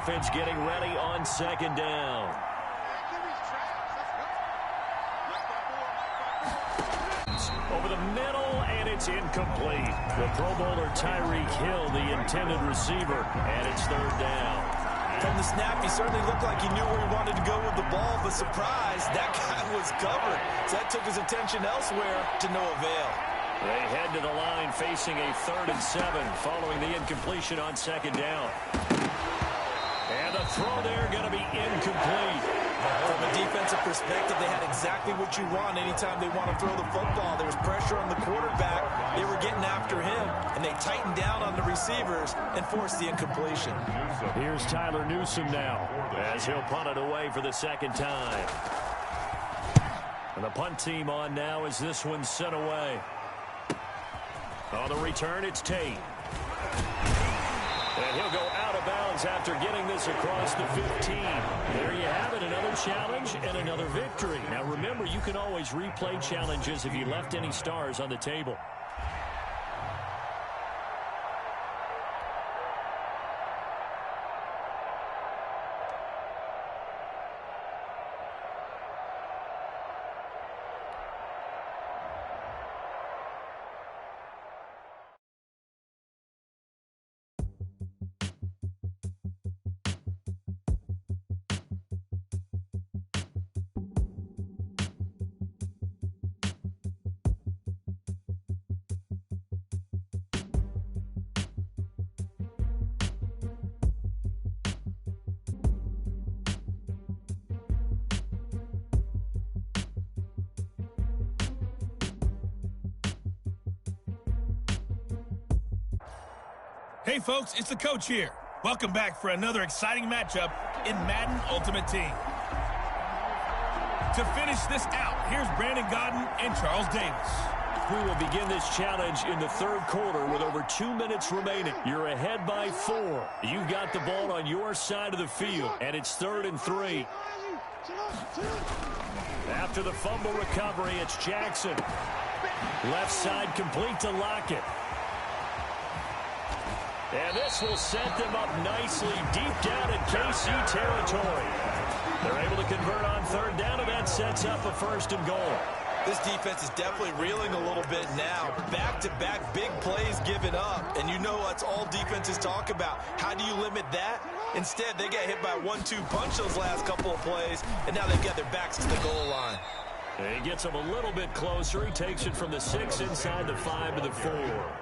offense getting ready on second down. Over the middle, and it's incomplete. The Pro Bowler Tyreek Hill, the intended receiver, and it's third down. From the snap, he certainly looked like he knew where he wanted to go with the ball, but surprise, that guy was covered. So that took his attention elsewhere to no avail. They head to the line facing a 3rd and 7 following the incompletion on second down. And the throw there going to be incomplete. From a defensive perspective, they had exactly what you want anytime they want to throw the football. There was pressure on the quarterback. They were getting after him, and they tightened down on the receivers and forced the incompletion. Here's Tyler Newsome now as he'll punt it away for the second time. And the punt team on now as this one's sent away. On the return, it's Tate. And he'll go out of bounds after getting this across the 15. There you have it, another challenge and another victory. Now remember, you can always replay challenges if you left any stars on the table. Hey folks, it's the coach here. Welcome back for another exciting matchup in Madden Ultimate Team. To finish this out, here's Brandon Godden and Charles Davis. We will begin this challenge in the 3rd quarter with over 2 minutes remaining. You're ahead by 4. You've got the ball on your side of the field, and it's 3rd and 3. After the fumble recovery, it's Jackson. Left side complete to Lockett. And this will set them up nicely deep down in KC territory. They're able to convert on 3rd down, and that sets up a 1st and goal. This defense is definitely reeling a little bit now. Back-to-back big plays given up, and you know that's all defenses talk about. How do you limit that? Instead, they get hit by a 1-2 punch those last couple of plays, and now they've got their backs to the goal line. And he gets them a little bit closer. He takes it from the 6 inside the 5 to the 4.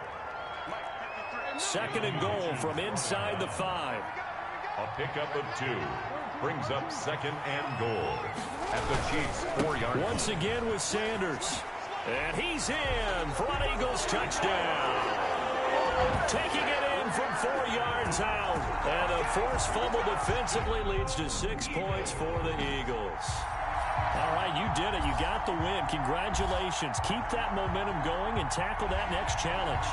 2nd and goal from inside the 5. A pickup of 2 brings up 2nd and goal at the Chiefs' 4-yard. Once again with Sanders. And he's in for an Eagles touchdown. Taking it in from 4 yards out. And a forced fumble defensively leads to 6 points for the Eagles. All right, you did it. You got the win. Congratulations. Keep that momentum going and tackle that next challenge.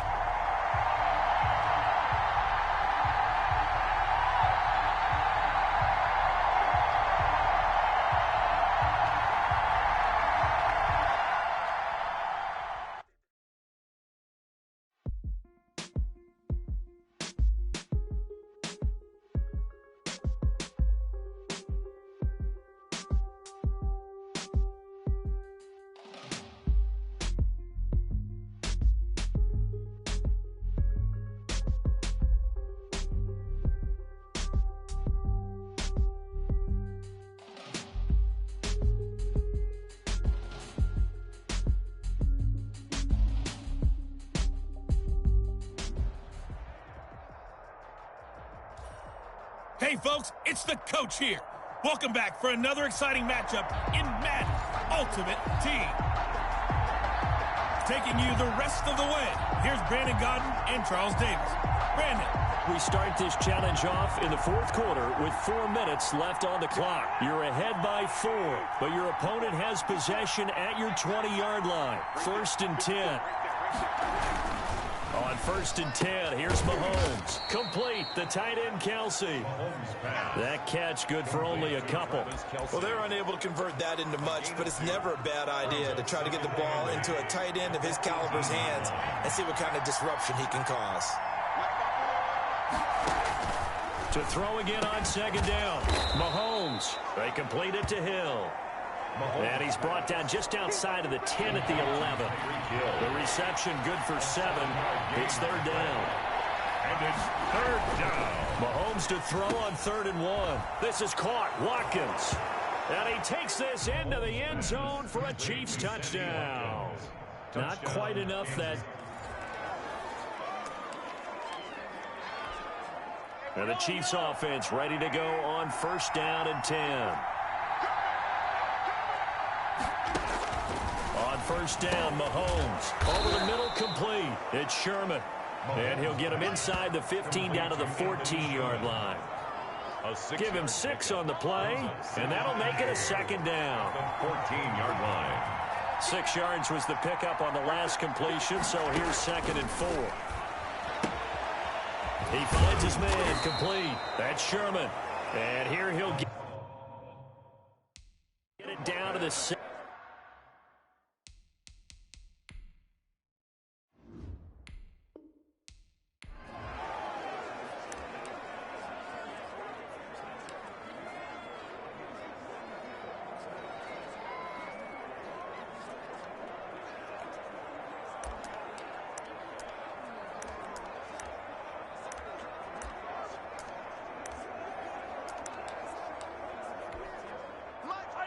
Hey folks, it's the coach here. Welcome back for another exciting matchup in Madden Ultimate Team. Taking you the rest of the way, here's Brandon Godden and Charles Davis. Brandon. We start this challenge off in the 4th quarter with 4 minutes left on the clock. You're ahead by 4, but your opponent has possession at your 20-yard line. 1st and 10. On 1st and 10, here's Mahomes. Complete, the tight end, Kelsey. That catch good for only a couple. Well, they're unable to convert that into much, but it's never a bad idea to try to get the ball into a tight end of his caliber's hands and see what kind of disruption he can cause. To throw again on second down. Mahomes. They complete it to Hill. And he's brought down just outside of the 10 at the 11. The reception good for 7. It's third down. And it's third down. Mahomes to throw on 3rd and 1. This is caught. Watkins. And he takes this into the end zone for a Chiefs touchdown. Not quite enough that. And the Chiefs offense ready to go on 1st down and 10. On 1st down, Mahomes. Over the middle, complete. It's Sherman. And he'll get him inside the 15 down to the 14-yard line. Give him 6 on the play, and that'll make it a 2nd down. 14-yard line. 6 yards was the pickup on the last completion, so here's 2nd and 4. He finds his man, complete. That's Sherman. And here he'll get it down to the 6.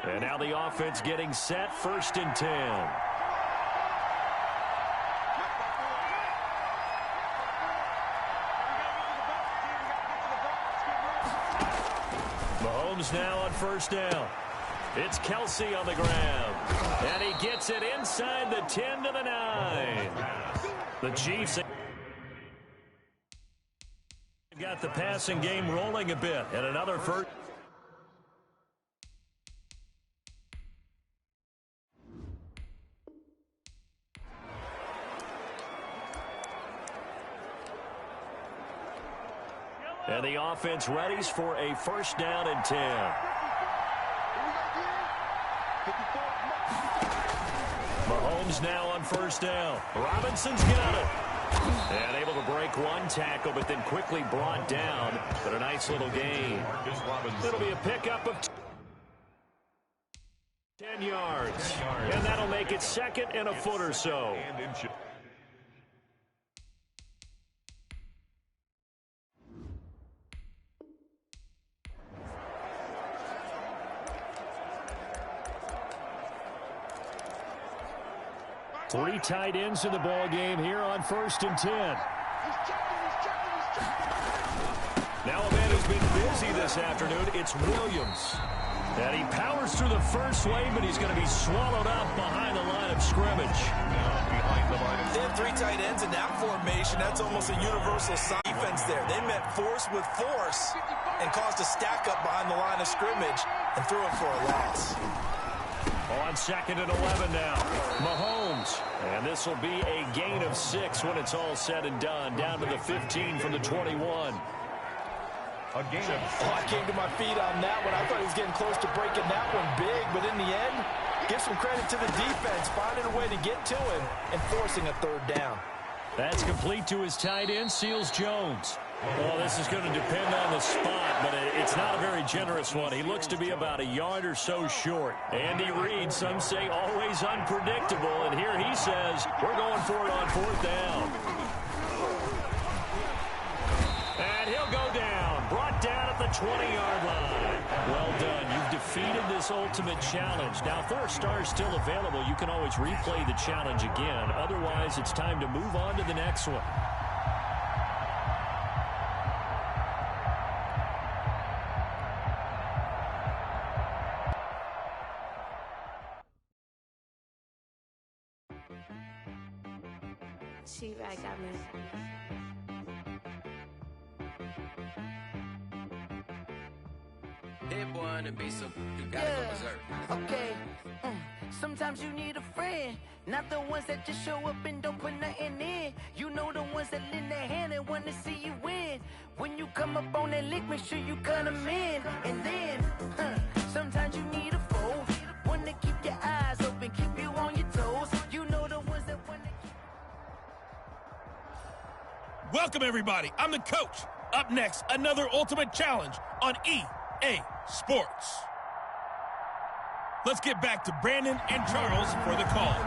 And now the offense getting set, 1st and 10. Mahomes now on 1st down. It's Kelsey on the ground. And he gets it inside the 10 to the 9. The Chiefs got the passing game rolling a bit. And another first. And the offense readies for a 1st down and 10. Mahomes now on 1st down. Robinson's got it. And able to break one tackle, but then quickly brought down. But a nice little gain. It'll be a pickup of 10 yards. And that'll make it 2nd and a foot or so. 3 tight ends in the ball game here on 1st and 10. Now a man who's been busy this afternoon, it's Williams. And he powers through the first wave, but he's going to be swallowed up behind the line of scrimmage. They have 3 tight ends in that formation. That's almost a universal defense there. They met force with force and caused a stack up behind the line of scrimmage and threw it for a loss. On 2nd and 11 now, Mahomes. And this will be a gain of 6 when it's all said and done. Down to the 15 from the 21. A gain of 6. I came to my feet on that one. I thought he was getting close to breaking that one big. But in the end, give some credit to the defense, finding a way to get to him and forcing a 3rd down. That's complete to his tight end, Seals Jones. Well, this is going to depend on the spot, but it's not a very generous one. He looks to be about a yard or so short. Andy Reid, some say always unpredictable, and here he says, we're going for it on 4th down. And he'll go down, brought down at the 20-yard line. Well done. You've defeated this ultimate challenge. Now, if there are stars still available, you can always replay the challenge again. Otherwise, it's time to move on to the next one. She right got me. Hit one and be so you gotta go berserk. Okay. Sometimes you need a friend, not the ones that just show up and don't put nothing in. You know the ones that lend their hand and want to see you win. When you come up on that lick, make sure you cut them in. And then, sometimes you need a foe, one to keep your eyes open, keep you on your toes. You know the ones that want to keep... Welcome, everybody. I'm the coach. Up next, another Ultimate Challenge on EA Sports. Let's get back to Brandon and Charles for the call.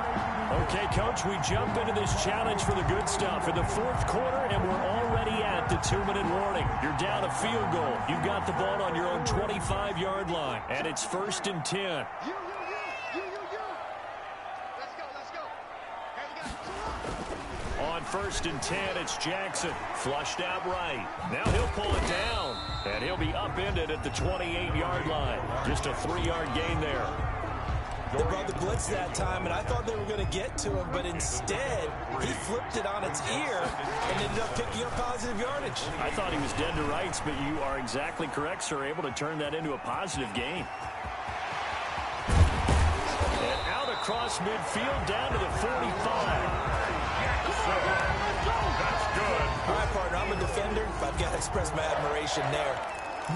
Okay, Coach, we jump into this challenge for the good stuff in the fourth quarter, and we're already at the 2-minute warning. You're down a field goal. You've got the ball on your own 25-yard line, and it's 1st and 10. On 1st and 10, it's Jackson. Flushed out right. Now he'll pull it down, and he'll be upended at the 28-yard line. Just a 3-yard gain there. They brought the blitz that time, and I thought they were going to get to him, but instead, he flipped it on its ear and ended up picking up positive yardage. I thought he was dead to rights, but you are exactly correct, sir. Able to turn that into a positive gain. And out across midfield, down to the 45. That's good. All right, partner, I'm a defender, but I've got to express my admiration there.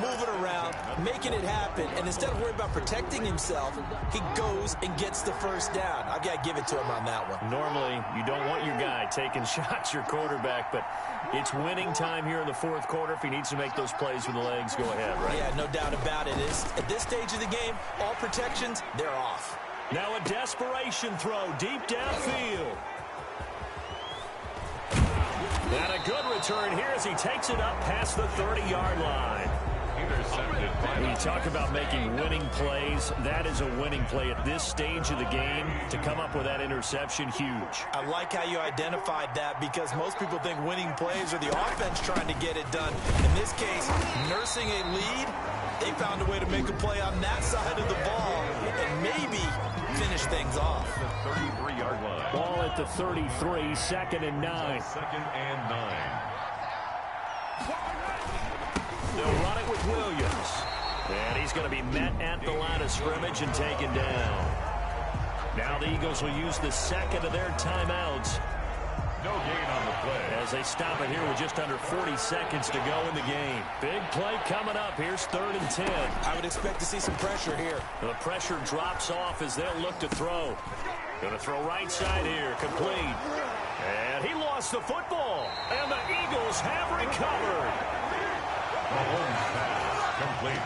Moving around, making it happen, and instead of worrying about protecting himself, he goes and gets the first down. I've got to give it to him on that one. Normally, you don't want your guy taking shots, your quarterback, but it's winning time here in the fourth quarter. If he needs to make those plays with the legs, go ahead, right? Yeah, no doubt about it. At this stage of the game, all protections, they're off. Now a desperation throw deep downfield. And a good return here as he takes it up past the 30-yard line. Intercepted by When you talk about making winning plays, that is a winning play at this stage of the game. To come up with that interception, huge. I like how you identified that because most people think winning plays are the offense trying to get it done. In this case, nursing a lead, they found a way to make a play on that side of the ball and maybe finish things off. the 33-yard line. Ball at the 33, 2nd and 9. 2nd and 9. They'll run it with Williams. And he's going to be met at the line of scrimmage and taken down. Now the Eagles will use the second of their timeouts. No gain on the play. As they stop it here with just under 40 seconds to go in the game. Big play coming up. Here's 3rd and 10. I would expect to see some pressure here. The pressure drops off as they'll look to throw. Going to throw right side here. Complete. And he lost the football. And the Eagles have recovered. Mahomes pass complete.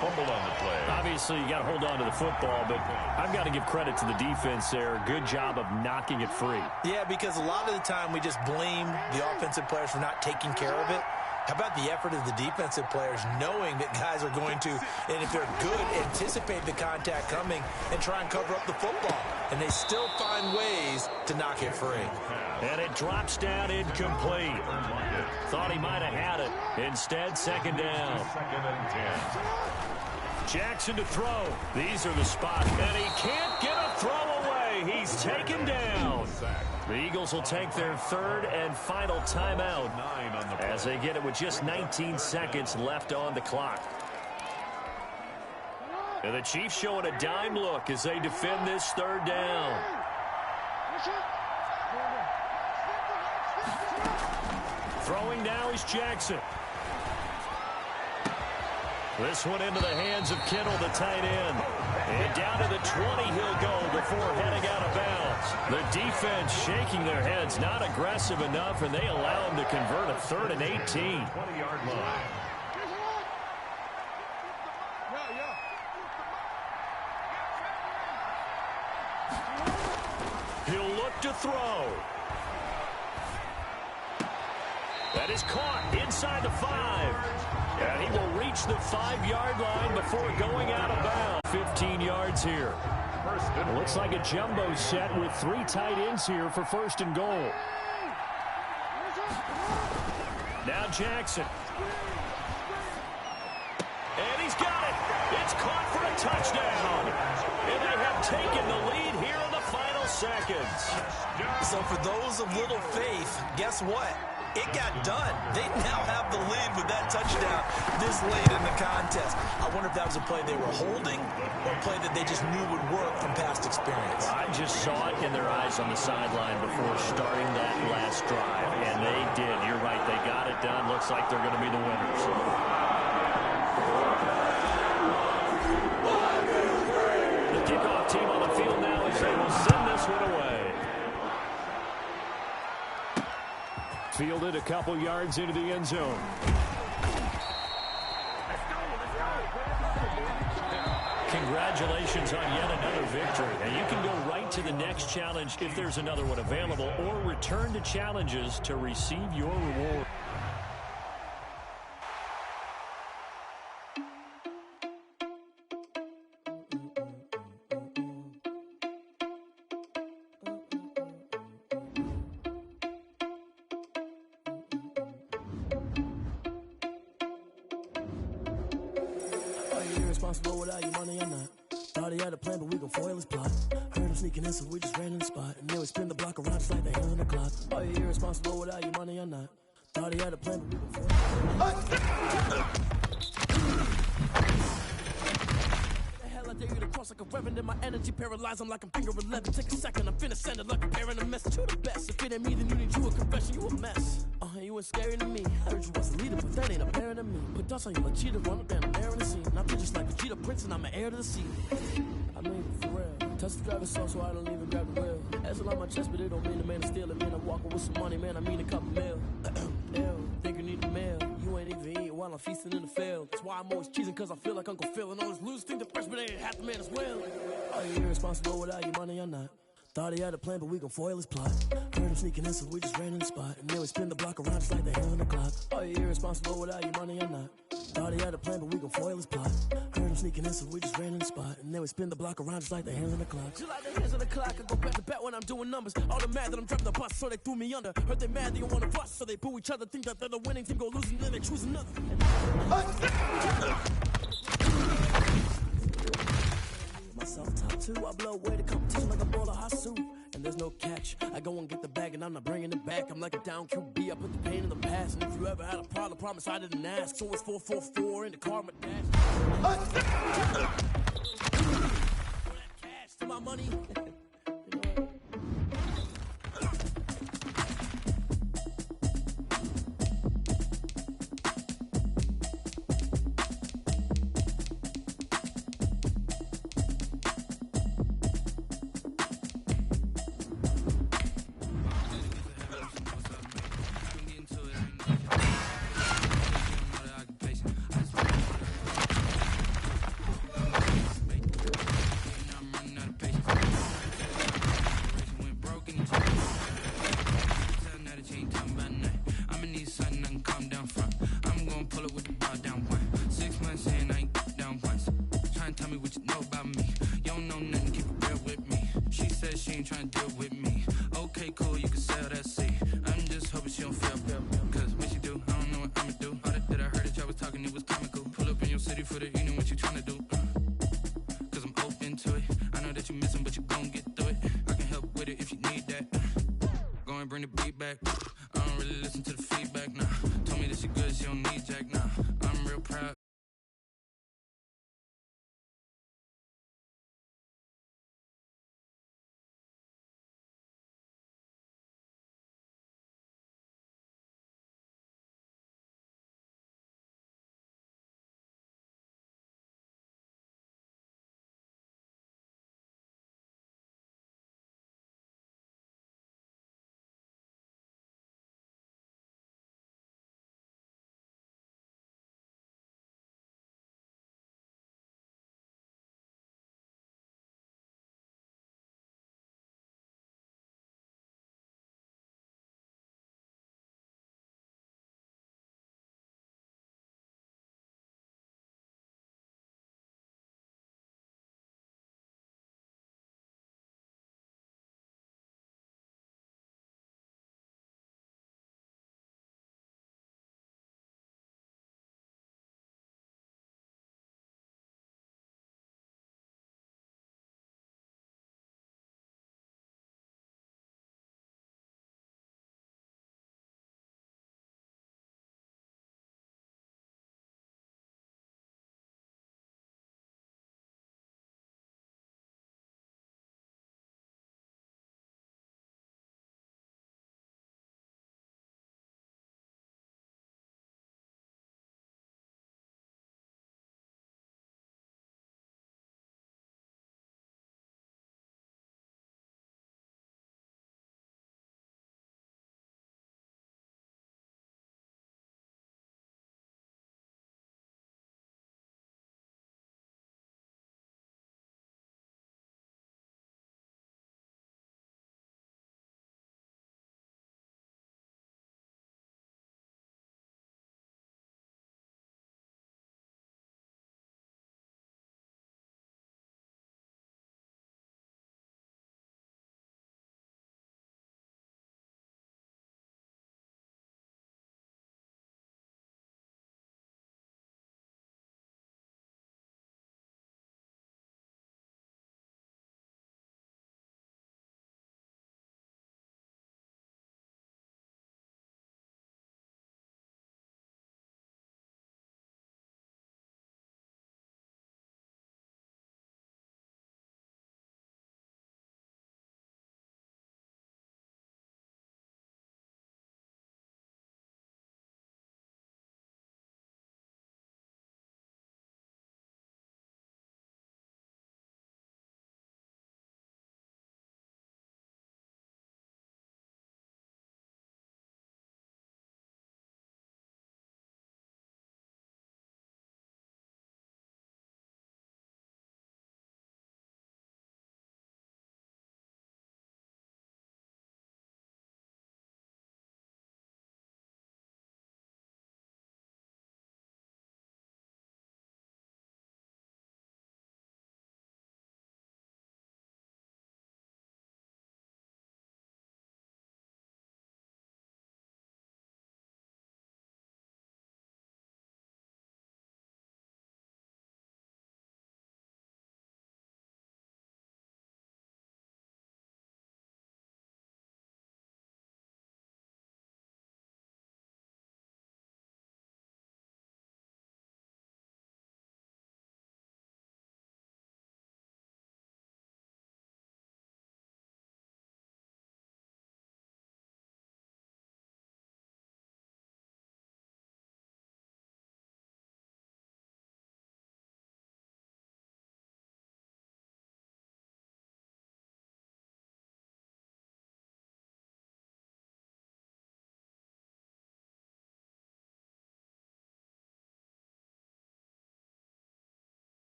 Fumbled on the play. Obviously, you got to hold on to the football, but I've got to give credit to the defense there. Good job of knocking it free. Yeah, because a lot of the time we just blame the offensive players for not taking care of it. How about the effort of the defensive players knowing that guys are going to, and if they're good, anticipate the contact coming and try and cover up the football. And they still find ways to knock it free. And it drops down incomplete. Thought he might have had it. Instead, 2nd down. 2nd and 10. Jackson to throw. These are the spots. And he can't get a throw away. He's taken down. The Eagles will take their 3rd and final timeout as they get it with just 19 seconds left on the clock. And the Chiefs showing a dime look as they defend this 3rd down. Throwing now is Jackson. This one into the hands of Kittle, the tight end. And down to the 20 he'll go before heading out of bounds. The defense shaking their heads, not aggressive enough, and they allow him to convert a 3rd and 18. 20-yard line. He'll look to throw. That is caught inside the 5. And he will reach the 5-yard line before going out of bounds. 15 yards here. It looks like a jumbo set with 3 tight ends here for 1st and goal. Now Jackson. And he's got it. It's caught for a touchdown. And they have taken the lead here in the final seconds. So for those of little faith, guess what? It got done. They now have the lead with that touchdown this late in the contest. I wonder if that was a play they were holding or a play that they just knew would work from past experience. I just saw it in their eyes on the sideline before starting that last drive, and they did. You're right. They got it done. Looks like they're going to be the winners. The kickoff team on the field now as they will send this one away. Fielded a couple yards into the end zone. Congratulations on yet another victory. And you can go right to the next challenge if there's another one available, or return to challenges to receive your reward. Irresponsible without your money or not. Thought he had a plan, but we gon' foil his plot. Heard him sneaking in, so we just ran in the spot. And then we spin the block around just like the hands on the clock. Are you irresponsible without your money or not? Thought he had a plan, but we gon' foil his plot. I dare you to cross like a reverend, and my energy paralyzed. I'm like I'm finger 11. Take a second, I'm finna send it like a parent a message. You the best. If it ain't me, then you need you a confession. You a mess. You ain't scary to me. I heard you was a leader, but that ain't apparent to me. Put dust on you like cheetah, run up down the air in the scene. And I feel just like a cheetah prince, and I'm an heir to the sea. I mean, for real. Touch the driver's soul, so I don't even grab the wheel. That's on my chest, but it don't mean the man is stealing. Man, I'm walking with some money, man. I mean a couple mil. Ew, think you need a meal. You ain't even eating while I'm feasting in the field. That's why I'm always cheesing, cause I feel like Uncle Phil. And all those losers think the freshman ain't half the man as well. Are you irresponsible without your money or not? Thought he had a plan, but we gon' foil his plot. Heard him sneaking in, so we just ran in the spot. And then we spin the block around just like the hands on the clock. Are you irresponsible without your money or not? Thought he had a plan, but we gon' foil his plot. Heard him sneaking in, so we just ran in the spot. And then we spin the block around just like the hands on the clock. Just like the hands on the clock, I go back to back when I'm doing numbers. All the mad that I'm driving the bus, so they threw me under. Heard they mad, they don't wanna bust, so they boo each other. Think that they're the winning team, go losing, then they choose another. Myself top two, I blow away the competition like a ball of hot soup. And there's no catch. I go and get the bag and I'm not bringing it back. I'm like a down QB, I put the pain in the past. And if you ever had a problem, promise I didn't ask. So it's 444 in the car, my dash. Cash to my money. Bring the beat back. I don't really listen to the feedback now. Told me that she good, she don't need Jack now. I'm real proud.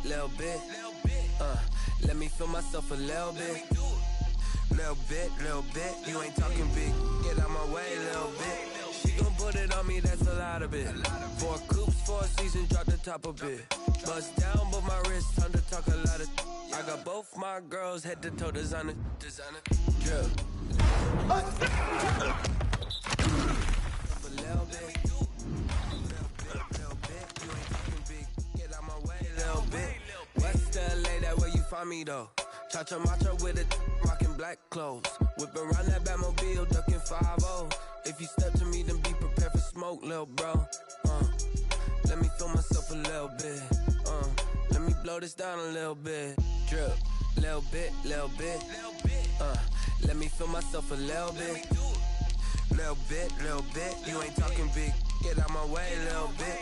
little bit. Let me feel myself a little bit. Little bit. You ain't talking big. Get out my way, little bit. She gon' put it on me, that's a lot of it. 4 coops, 4 seasons, drop the top a bit. Bust down, but my wrist, time to talk a lot of. I got both my girls, head to toe, designer. Drip. A little bit. Little bit. You ain't talking big. Get out my way, little bit. West LA, that where you find me though. Cha-cha matcha with it, rocking black clothes. Whip around that Batmobile, ducking 5-0. If you step to me, then be prepared for smoke, lil' bro. Let me feel myself a little bit. Let me blow this down a little bit. Drip, little bit. Let me feel myself a little bit. Little bit. You ain't talking big. Get out my way, little bit.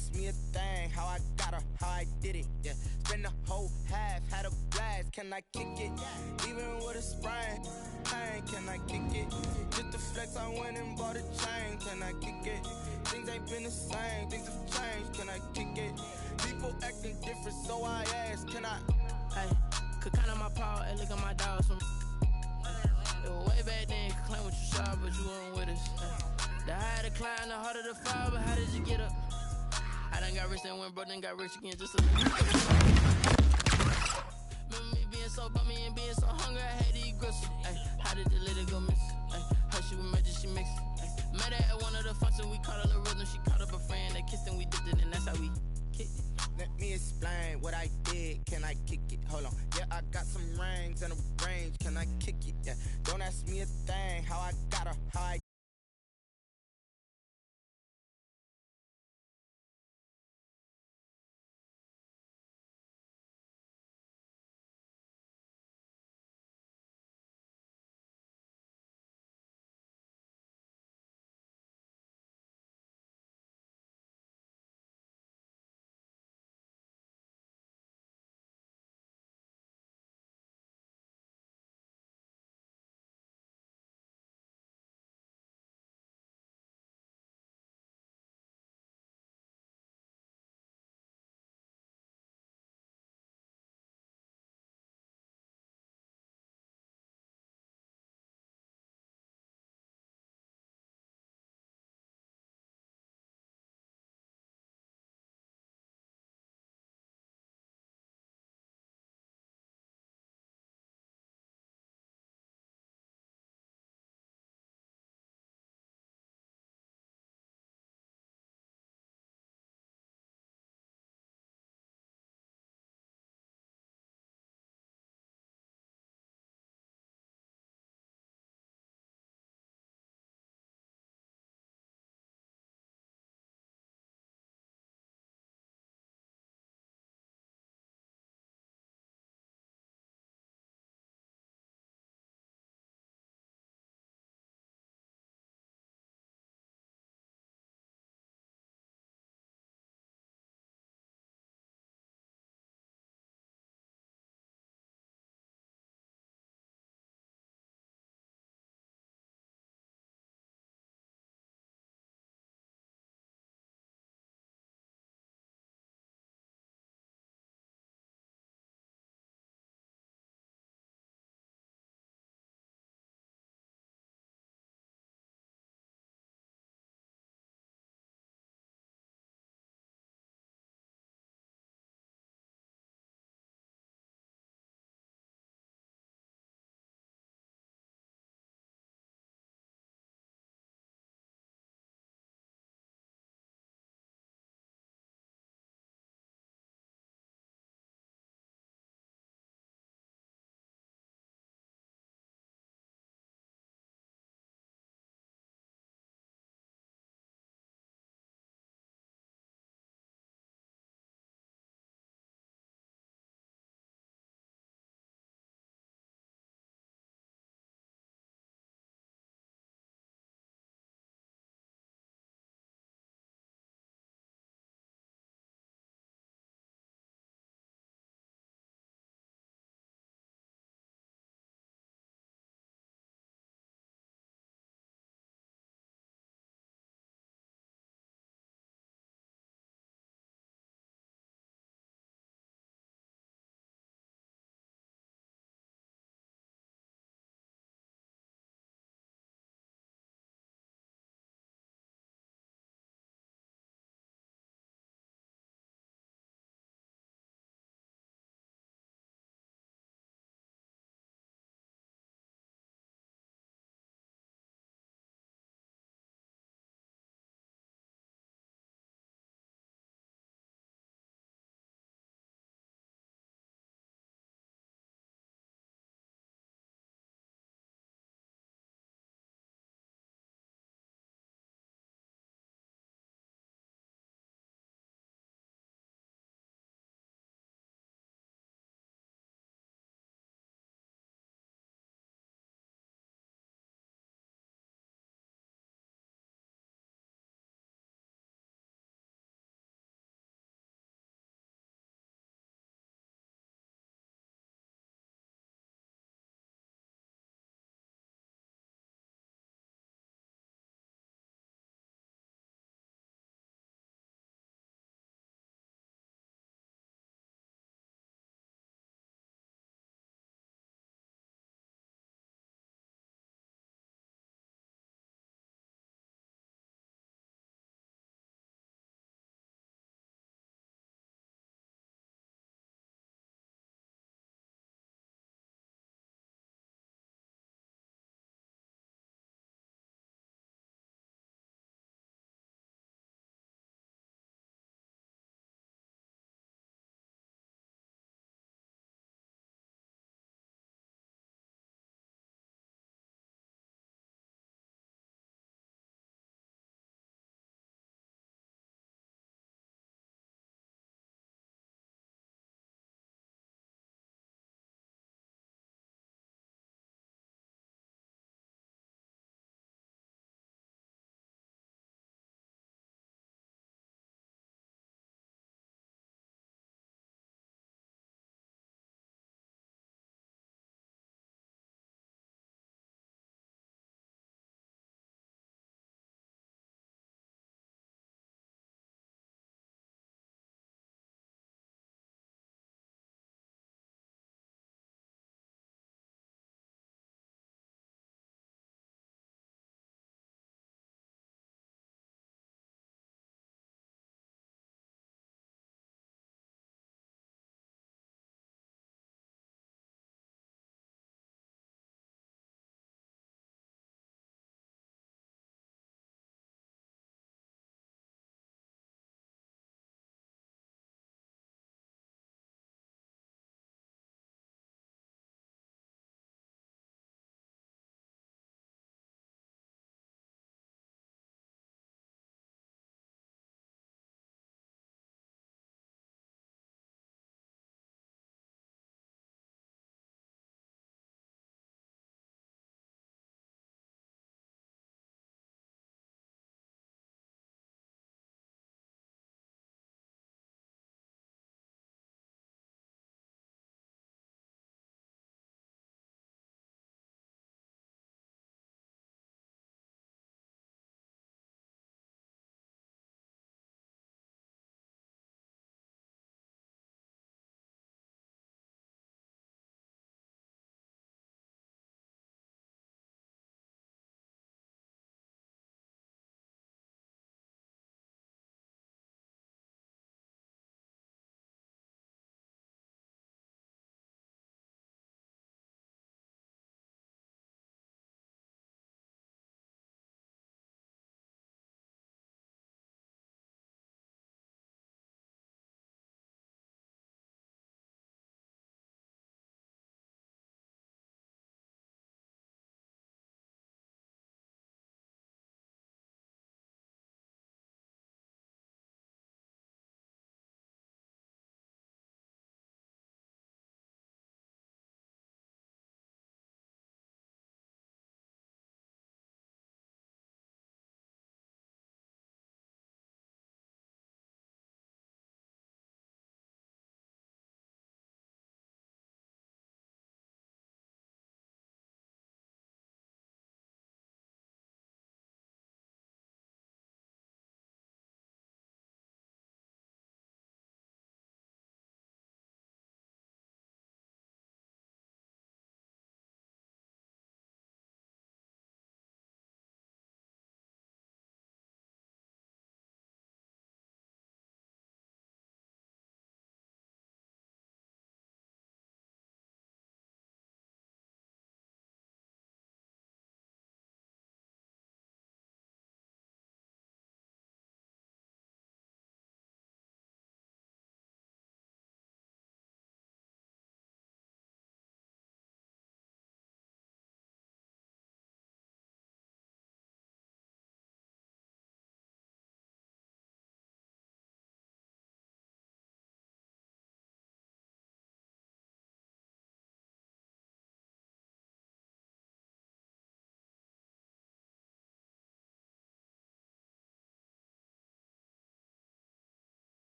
ask me a thing, how I got her, how I did it, yeah. Spend the whole half, had a blast, can I kick it? Even with a sprain, pain, can I kick it? Just the flex, I went and bought a chain, can I kick it? Things ain't been the same, things have changed, can I kick it? People acting different, so I ask, can I? Hey, could count on my power, and look at my dogs from. It was way back then, could claim what you saw, but you weren't with us. The higher the climb, the harder the fall, but how did you get up? I done got rich, then went broke, then got rich again, just a little. Remember me being so bummy and being so hungry, I had to eat gristle. Ay, how did the little go miss? Ay, her she was magic, she mixed. Met her at one of the functions, we caught a little rhythm, she caught up a friend, they kissed and we dipped it, and that's how we kicked it. Let me explain what I did, can I kick it? Hold on, yeah, I got some rings and a range, can I kick it? Yeah, don't ask me a thing, how I got her, how I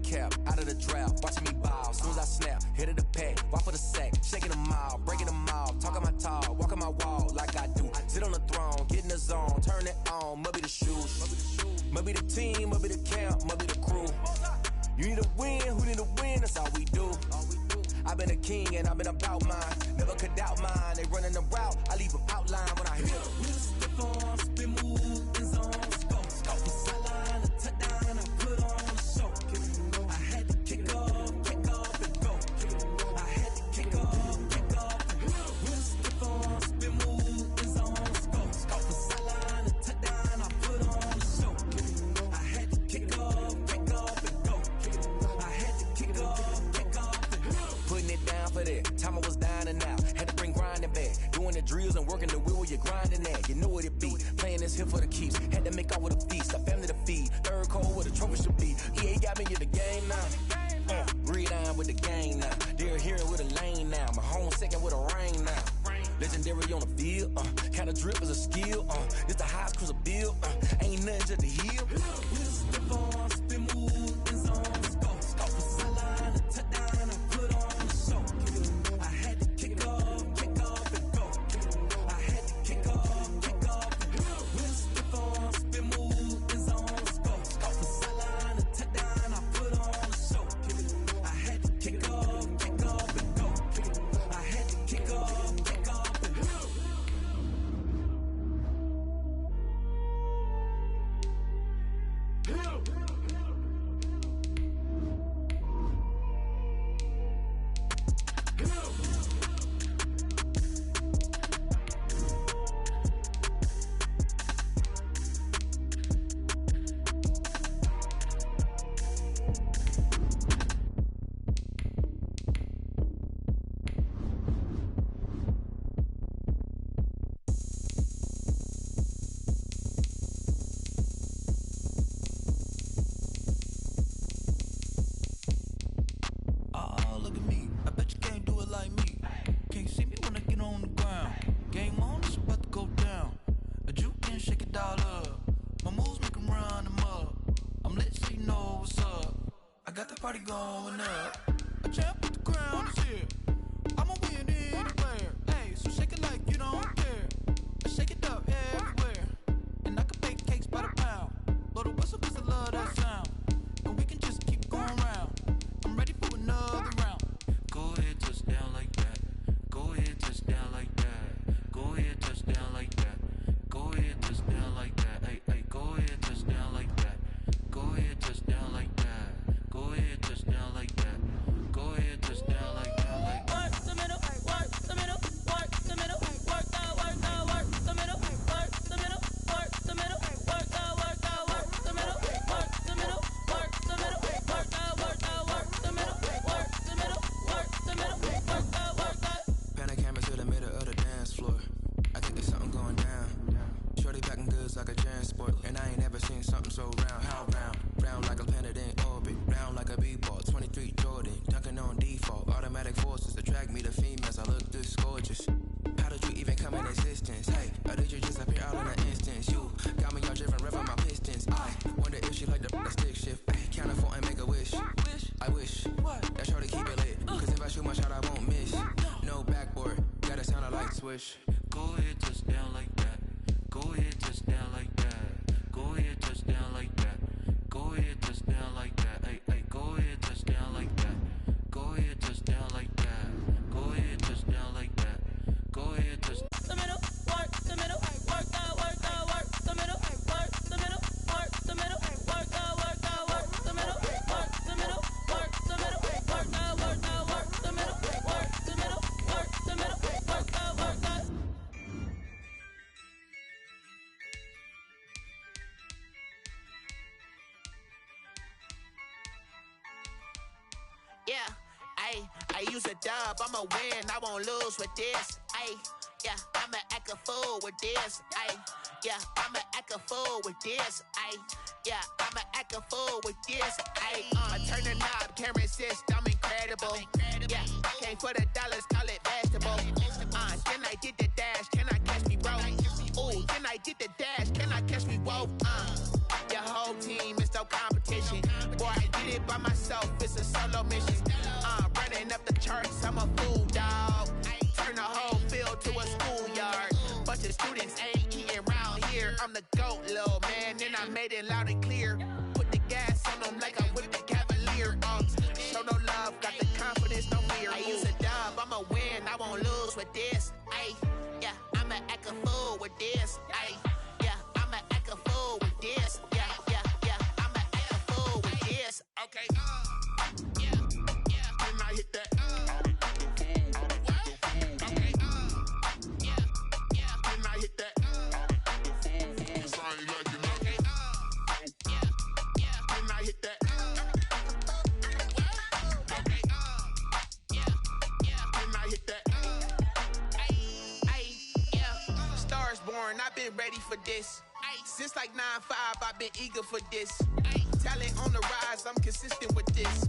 cap, out of the drought, watching me ball. Soon as I snap, hit of the pack, walk for the sack, shaking them all, breaking them all, talking my talk, walking my wall like I do. Sit on the throne, get in the zone, turn it on, must be the shoes, must be the team, must be the camp, must be the crew. You need a win, who need a win, that's all we do. I've been a king and I've been about mine, never could doubt mine. They running the route, I leave them outline when I hit them. Spin move, in zone, scope, sideline, a touchdown, I put on a show. I had to kick off and go. I had to kick off and go. Stiff on, spin move, in zone, scope, sideline, a touchdown, I put on a show. I had to kick off and go. I had to kick off and go. Putting it down for that, time I was down and out. Had to bring grinding back, doing the drills and working the wheel where you're grinding at. You know what it be, playing this here for the keeps. Had to make out with a feast, a family to feed. Third cold where the trophy should be. EA got me in the game now. Read on with the game now. They're hearing with a lane now. My home second with a rain now. Legendary on the field, kind of drip is a skill. It's the highest cruiser bill, ain't nothing just to heal. Step on, spin move, in zone, scope, sideline, a touchdown, I put on a show. I had to kick off and go. I had to kick off and go. Step on, spin move, in zone, scope, sideline, a touchdown, I put on a show. I had to kick off and go. I had to kick off and go. Party going up. A champ with the crown is here. I'ma win anywhere. Hey, so shake it like you don't care. I shake it up everywhere. And I can bake cakes by the pound. Blow the whistle 'cause I love that sound. And we can just keep going round. I'm ready for another round. Go ahead, touch down like that. Go ahead, touch down like that. Go ahead, touch down like that. Go ahead, touch down like that. Hey, hey, go ahead, touch down like that. Go ahead, touch down like that. Go ahead, touch down like that. Go ahead, touch down like that. Like work the middle, work the middle, work the middle, work out, work out, work the middle, work the middle, work the middle, work out, work out, work the middle, work the middle, work the middle, work out, work out, work the middle, work the middle, work the middle, work out, work out. Pan a camera to the middle of the dance floor. I think there's something going down. Shorty packing goods like a transport, and I ain't never seen something so round. How round? Round like a planet in orbit, round like a b-ball. 23 Jordan, dunking on default. Automatic forces attract me to females. I look this gorgeous. How did you even come in existence? Hey, or did you just appear out in an instance? You got me all driven, revving my pistons. I wonder if she like the stick shift. Count it for and make a wish. I wish that shorty keep it lit. 'Cause if I shoot my shot, I won't miss. No backboard, gotta sound a light switch. Go ahead, touch down like that. Go ahead, touch down like that. Go ahead, touch down like that. Go ahead, touch down like that. Hey, hey, go ahead, touch down like that. Go ahead, touch down like that. Go ahead, touch down like that. Go ahead, touch the middle, work the middle, work out, work out, work the middle, work the middle, work the middle, work out, work out, work the middle, work the middle, work the middle, work out, work out, work the middle, work the middle, work the middle, work out, work out. Yeah, I use a dub, I'ma win, I won't lose with this. Yeah, I'ma act a fool with this. Yeah, I'ma act a fool with this. Yeah, I'ma act a fool with this. I turn the knob, can't resist, I'm incredible. Yeah, came for the dollars, call it vegetable. Then I did the dash, can I catch me, bro? Ooh, then I did the dash, can I catch me, whoa? Your whole team is no competition. Boy, I did it by myself. myself, it's a solo mission. Running up the charts, I'm a fool, dog. Turn the whole field to a schoolyard. Bunch of students ain't eating round here. I'm the GOAT, little man, and I made it loud and clear. Put the gas on them like I whipped the Cavalier. Show no love, got the confidence, no fear. I use a dub, I'ma win, I won't lose with this. Ay, yeah, I'ma act a fool with this. Ay, yeah, I'ma act a fool with this. Yeah, yeah, yeah, I'ma act a fool with this. Okay, yeah, yeah, and I hit that. Okay, yeah, yeah, and I hit that. Okay, yeah, yeah, and I hit that. I've been ready for this. Since like 9-5, I've been eager for this. Talent on the rise, I'm consistent with this.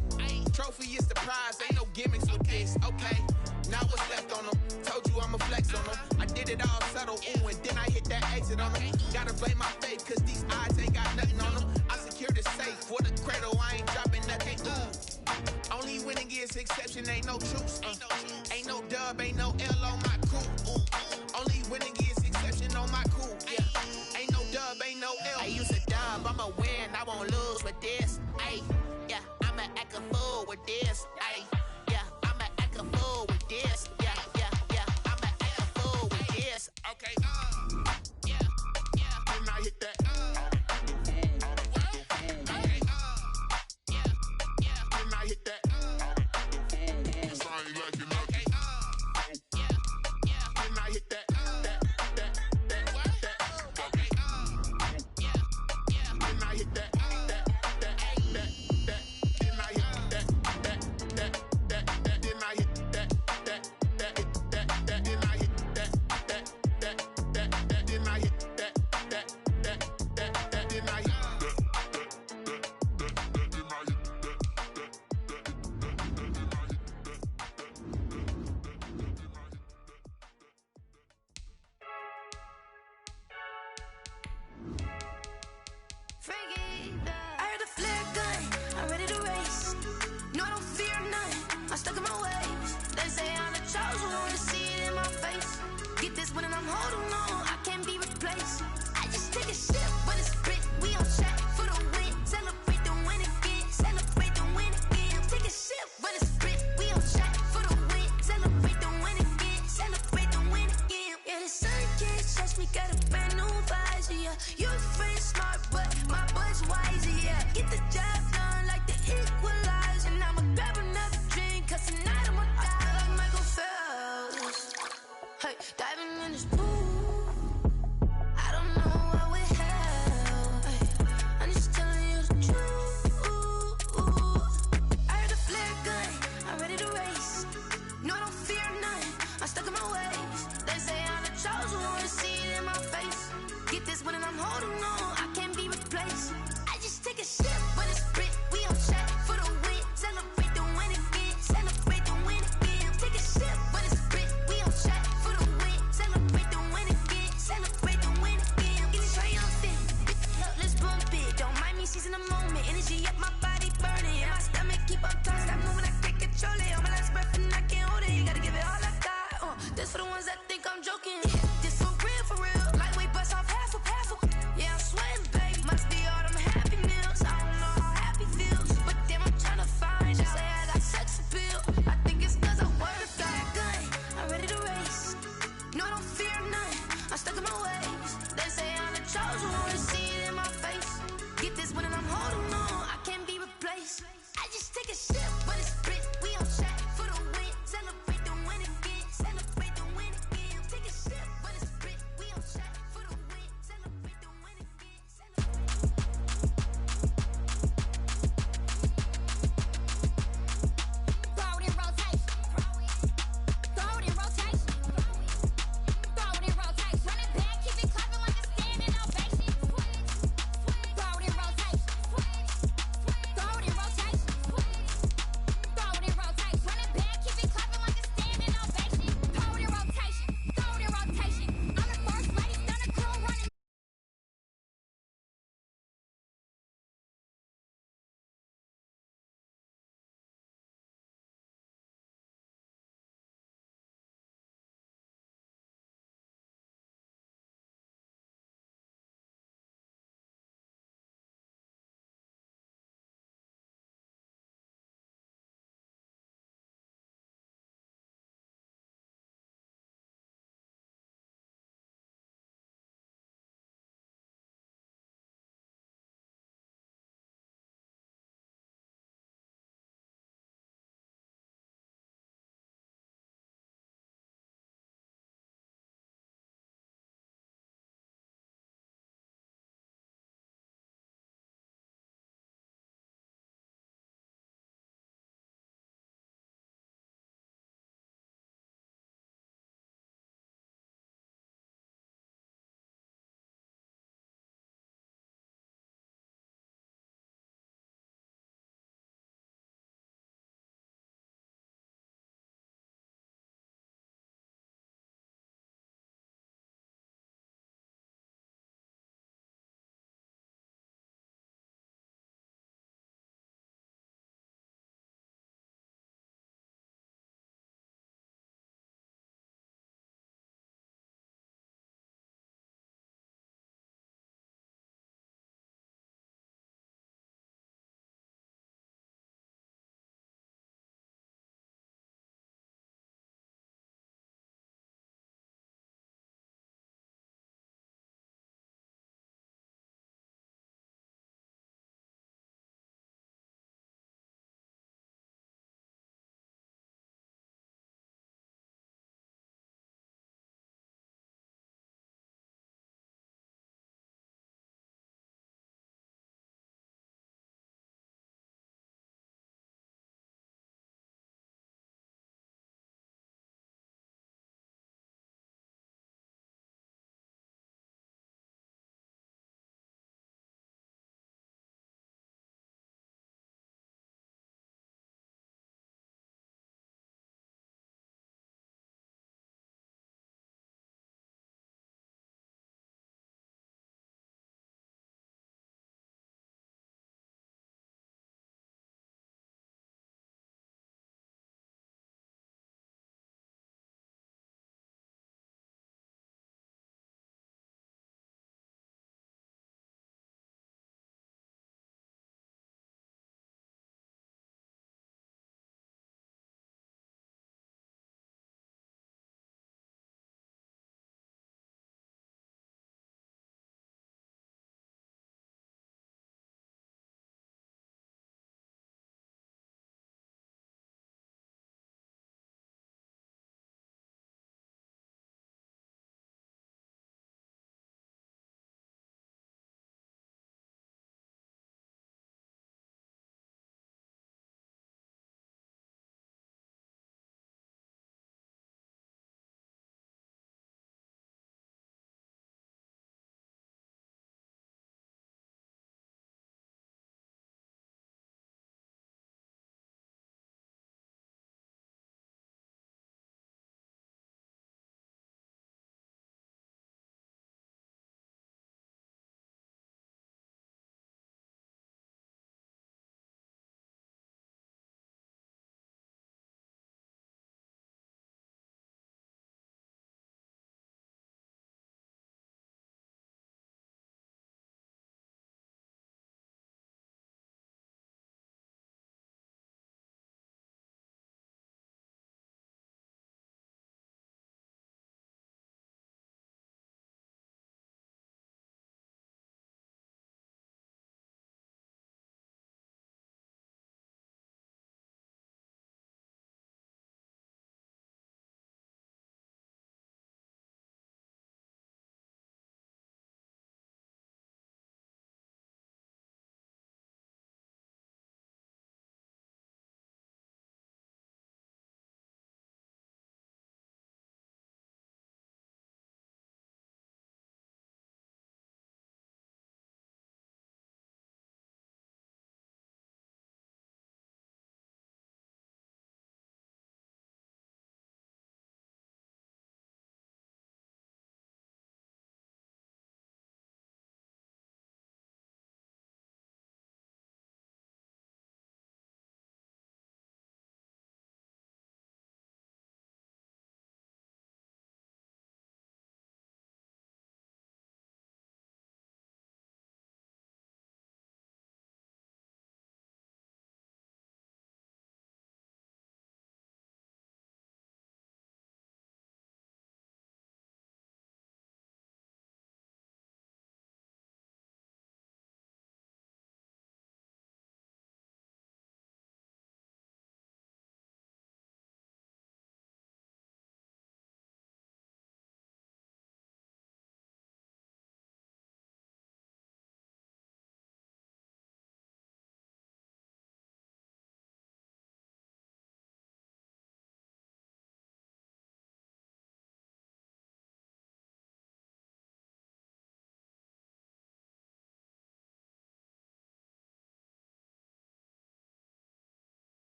Trophy is the prize, ain't no gimmicks with this. Okay, now what's left on them? Told you I'ma flex on them. I did it all subtle, ooh, and then I hit that exit on them. Gotta blame my faith, cause these odds ain't got nothing on them. I secured the safe for the cradle, I ain't dropping nothing. Only winning is exception, ain't no truce. Ain't no dub, ain't no L on my crew. Only winning is exception on my cool, yeah. Ain't no dub, ain't no L. I use a dub, I'ma win, I won't lose with this. Ay, yeah, I'ma act a fool with this. Ay, yeah, I'ma act a fool with this. Yeah, yeah, yeah, I'ma act a fool with this. Okay, yeah, yeah, and I hit that. Okay, yeah, yeah, and I hit that.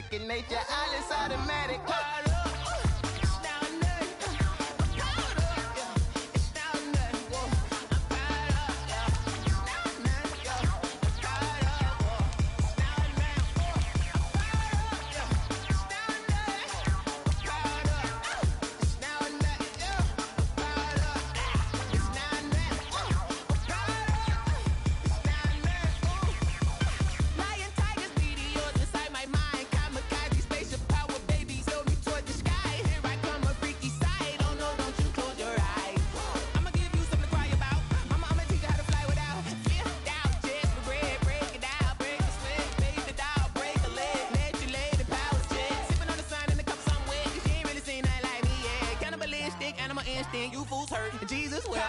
second nature. All is automatic. You fools hurt. Jesus will.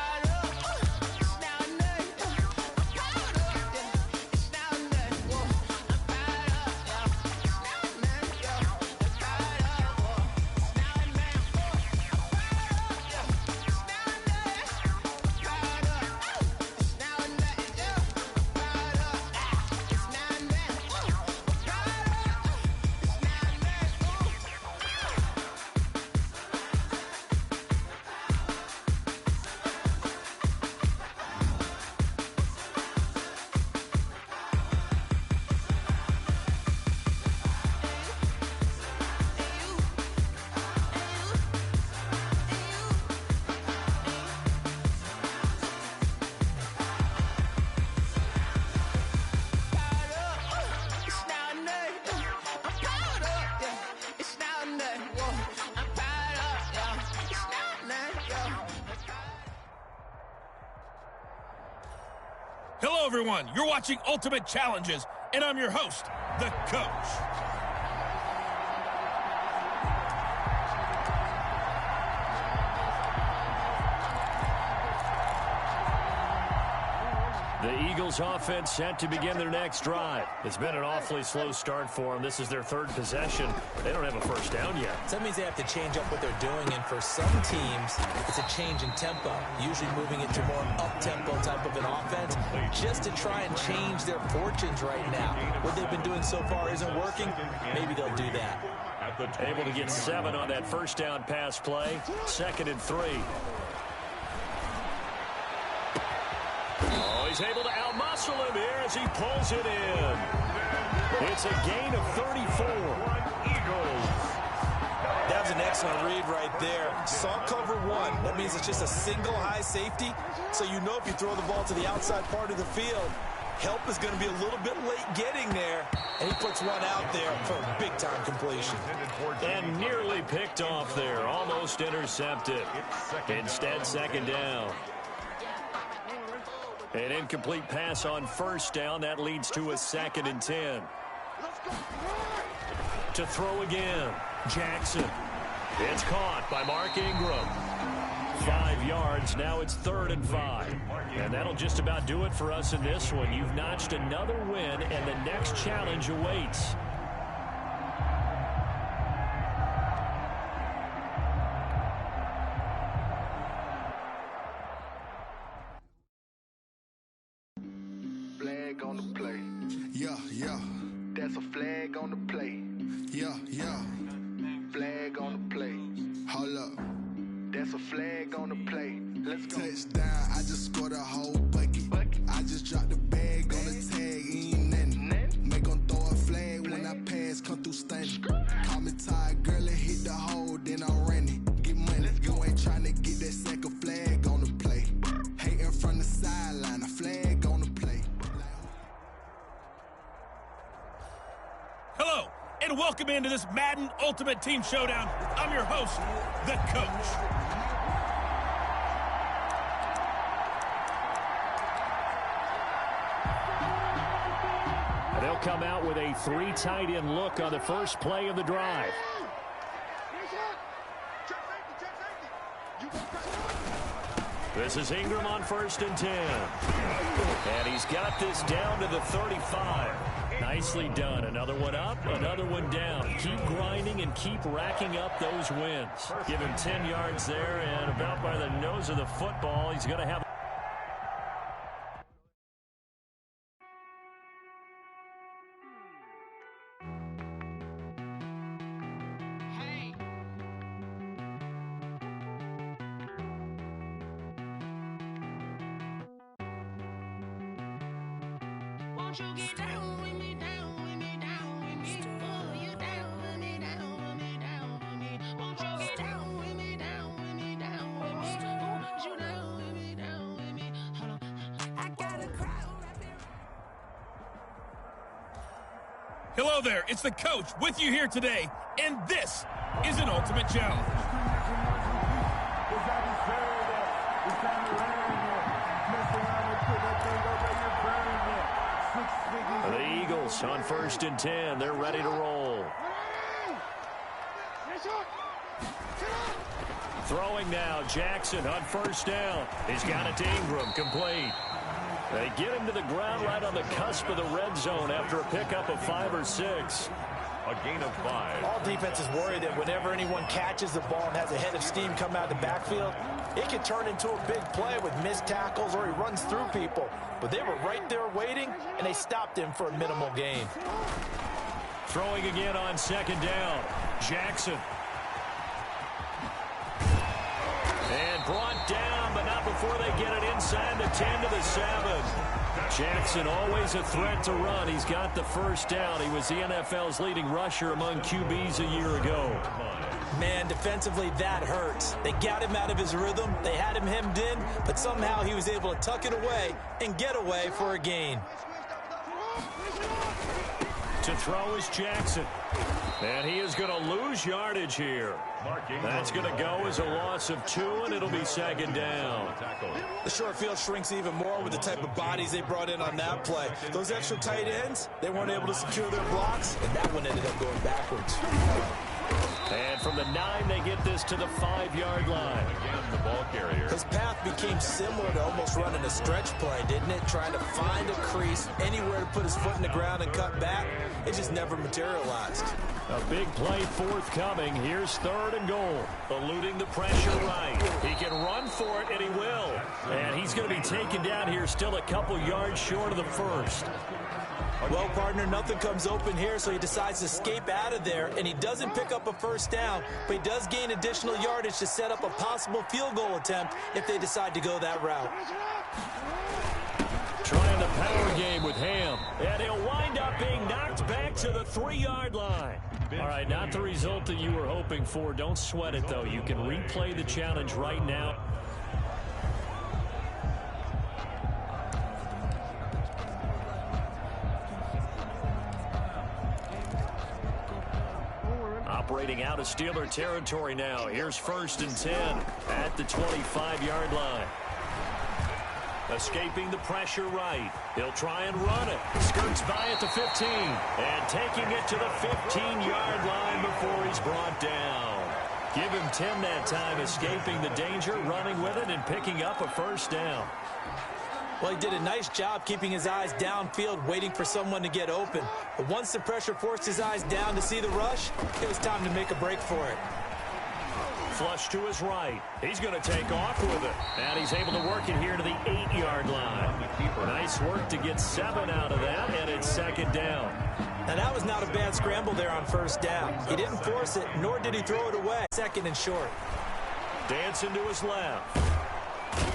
Hello, everyone. You're watching Ultimate Challenges, and I'm your host, the Coach. The Eagles offense set to begin their next drive. It's been an awfully slow start for them. This is their third possession. They don't have a first down yet. So that means they have to change up what they're doing, and for some teams, it's a change in tempo, usually moving it to more up-tempo type of an offense, just to try and change their fortunes right now. What they've been doing so far isn't working. Maybe they'll do that. Able to get 7 on that first down pass play. 2nd and 3. Oh, he's able to outmuscle him here as he pulls it in. It's a gain of 34. That was an excellent read right there. Saw cover 1. That means it's just a single high safety. So you know if you throw the ball to the outside part of the field, help is going to be a little bit late getting there. And he puts one out there for a big-time completion. And nearly picked off there. Almost intercepted. Instead, 2nd down. An incomplete pass on first down. That leads to a 2nd and 10. To throw again. Jackson. It's caught by Mark Ingram. 5 yards. Now it's 3rd and 5. And that'll just about do it for us in this one. You've notched another win, and the next challenge awaits. Flag on the play. Yeah, yeah. That's a flag on the play. Yeah, yeah. Flag on the play. Hold up. That's a flag on the play. Let's go. Touchdown, I just scored a whole bucket. I just dropped the bag on the tag, ain't nothing. Make them throw a flag when I pass, come through stunning. Call me tired, girl, and hit the hole, then I ran it. Get money, you ain't trying to get that second flag on the play. Hating from the sideline, a flag on the play. Hello, and welcome into this Madden Ultimate Team Showdown. I'm your host, the Coach. They'll come out with a 3 tight end look on the first play of the drive. This is Ingram on 1st and 10. And he's got this down to the 35. Nicely done. Another one up, another one down. Keep grinding and keep racking up those wins. Give him 10 yards there, and about by the nose of the football, he's going to have... Hello there, it's the coach with you here today, and this is an Ultimate Challenge. The Eagles on 1st and 10. They're ready to roll. Throwing now, Jackson on 1st down. He's got it to Ingram, complete. They get him to the ground right on the cusp of the red zone after a pickup of 5 or 6. A gain of 5. All defenses worry that whenever anyone catches the ball and has a head of steam come out of the backfield, it can turn into a big play with missed tackles or he runs through people. But they were right there waiting, and they stopped him for a minimal gain. Throwing again on 2nd down. Jackson. And brought down, but not before they get it inside the 10 to the 7. Jackson always a threat to run. He's got the 1st down. He was the NFL's leading rusher among QBs a year ago. Man, defensively, that hurts. They got him out of his rhythm. They had him hemmed in, but somehow he was able to tuck it away and get away for a gain. To throw is Jackson. And he is going to lose yardage here. That's going to go as a loss of 2, and it'll be 2nd down. The short field shrinks even more with the type of bodies they brought in on that play. Those extra tight ends, they weren't able to secure their blocks, and that one ended up going backwards. And from the 9, they get this to the 5-yard line. Again, the ball carrier. His path became similar to almost running a stretch play, didn't it? Trying to find a crease, anywhere to put his foot in the ground and cut back. It just never materialized. A big play forthcoming. Here's 3rd and goal. Eluding the pressure right. He can run for it, and he will. And he's going to be taken down here still a couple yards short of the 1st. Well, partner, nothing comes open here, so he decides to escape out of there, and he doesn't pick up a 1st down, but he does gain additional yardage to set up a possible field goal attempt if they decide to go that route. Trying the power game with Ham, and he'll wind up being knocked back to the 3-yard line. All right, not the result that you were hoping for. Don't sweat it, though. You can replay the challenge right now. Operating out of Steeler territory now. Here's 1st and 10 at the 25-yard line. Escaping the pressure right. He'll try and run it. Skirts by at the 15. And taking it to the 15-yard line before he's brought down. Give him 10 that time, escaping the danger, running with it, and picking up a 1st down. Well, he did a nice job keeping his eyes downfield, waiting for someone to get open. But once the pressure forced his eyes down to see the rush, it was time to make a break for it. Flush to his right. He's going to take off with it. And he's able to work it here to the 8-yard line. Nice work to get 7 out of that, and it's 2nd down. Now, that was not a bad scramble there on 1st down. He didn't force it, nor did he throw it away. 2nd and short. Dancing to his left.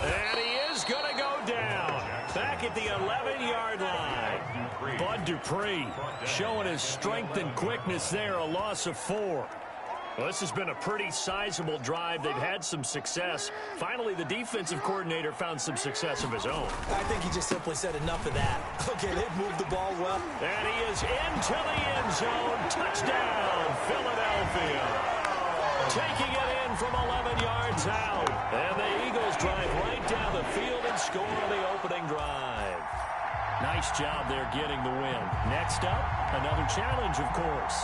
And he is going to go down. Back at the 11-yard line. Bud Dupree showing his strength and quickness there. A loss of 4. Well, this has been a pretty sizable drive. They've had some success. Finally, the defensive coordinator found some success of his own. I think he just simply said enough of that. Okay, they've moved the ball well. And he is into the end zone. Touchdown, Philadelphia. Taking it in from 11 yards out. And the Eagles drive right down the field and score on the opening drive. Nice job there getting the win. Next up, another challenge, of course.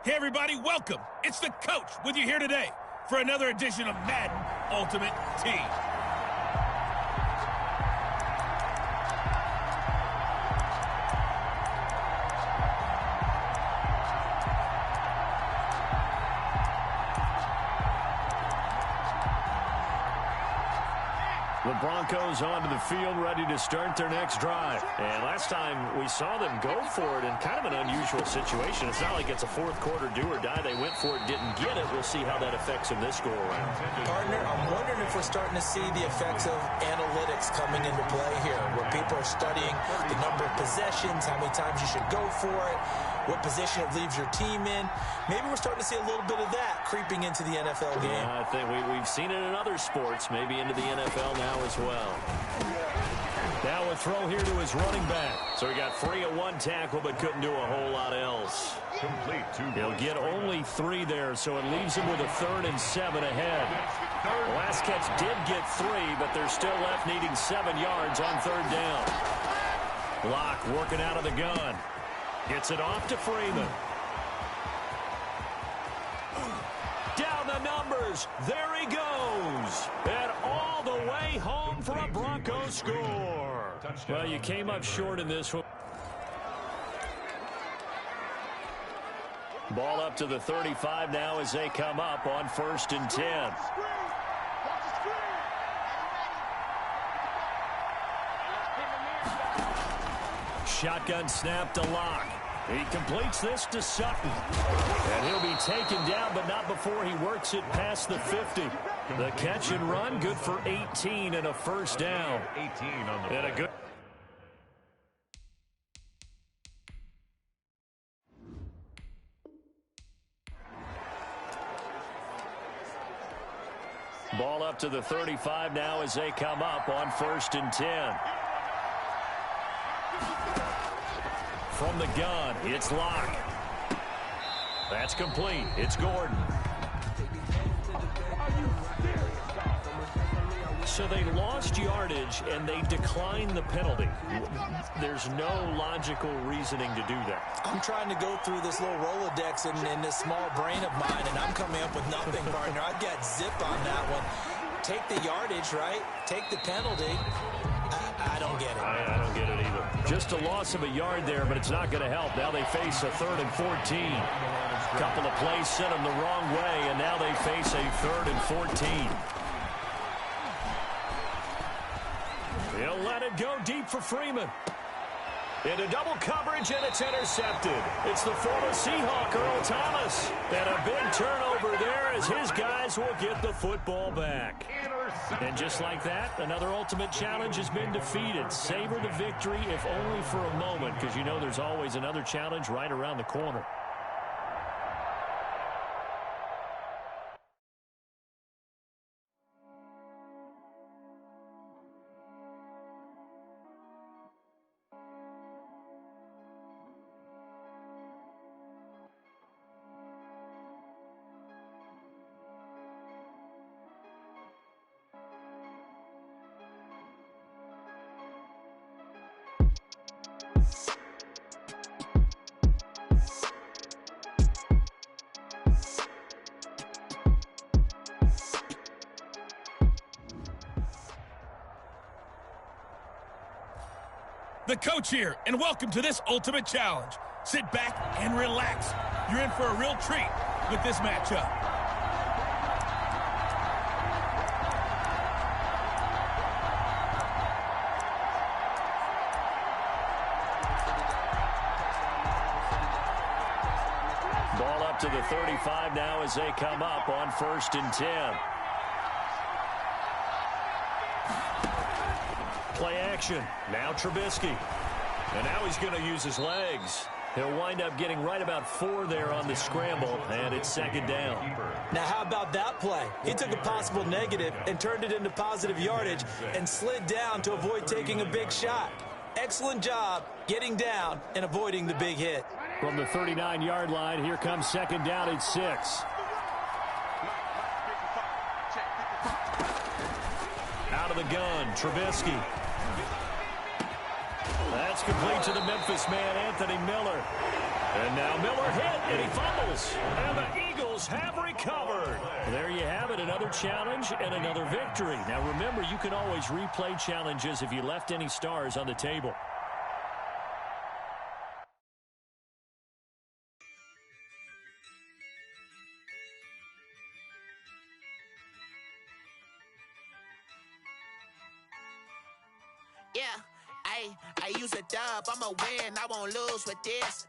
Hey, everybody, welcome. It's the coach with you here today for another edition of Madden Ultimate Team. The Broncos onto the field, ready to start their next drive. And last time we saw them go for it in kind of an unusual situation. It's not like it's a fourth quarter do or die. They went for it, didn't get it. We'll see how that affects them this go-around. Partner, I'm wondering if we're starting to see the effects of analytics coming into play here, where people are studying the number of possessions, how many times you should go for it, what position it leaves your team in. Maybe we're starting to see a little bit of that creeping into the NFL game. Yeah, I think we've seen it in other sports, maybe into the NFL now as well. Now a throw here to his running back. So he got free of one tackle but couldn't do a whole lot else. Complete to He'll get only 3 there, so it leaves him with a 3rd and 7 ahead. The last catch did get 3, but they're still left needing 7 yards on 3rd down. Block working out of the gun. Gets it off to Freeman. Down the numbers. There he goes. And all the way home for a Broncos score. Well, you came up short in this one. Ball up to the 35 now as they come up on 1st and 10. Shotgun snap to Locke. He completes this to Sutton. And he'll be taken down, but not before he works it past the 50. The catch and run, good for 18 and a 1st down. 18 on the and a good. Ball up to the 35 now as they come up on 1st and 10. From the gun, it's Locke. That's complete. It's Gordon. So they lost yardage and they declined the penalty. There's no logical reasoning to do that. I'm trying to go through this little Rolodex in this small brain of mine, and I'm coming up with nothing, partner. I've got zip on that one. Take the yardage, right? Take the penalty. I don't get it. I don't get it either. Just a loss of a yard there, but it's not going to help. Now they face a 3rd and 14. A couple of plays sent them the wrong way, and now they face a 3rd and 14. He'll let it go deep for Freeman. Into double coverage, and it's intercepted. It's the former Seahawk, Earl Thomas. And a big turnover there as his guys will get the football back. And just like that, another ultimate challenge has been defeated. Savor the victory, if only for a moment, because you know there's always another challenge right around the corner. The coach here, and welcome to this ultimate challenge. Sit back and relax. You're in for a real treat with this matchup. Ball up to the 35 now as they come up on 1st and 10. Play action. Now Trubisky. And now he's going to use his legs. He'll wind up getting right about 4 there on the scramble, and it's 2nd down. Now, how about that play? He took a possible negative and turned it into positive yardage and slid down to avoid taking a big shot. Excellent job getting down and avoiding the big hit. From the 39-yard line, here comes 2nd down at 6. Out of the gun, Trubisky. That's complete to the Memphis man, Anthony Miller. And now Miller hit, and he fumbles. And the Eagles have recovered. There you have it, another challenge and another victory. Now remember, you can always replay challenges if you left any stars on the table. Yeah, I use a dub, I'ma win, I won't lose with this.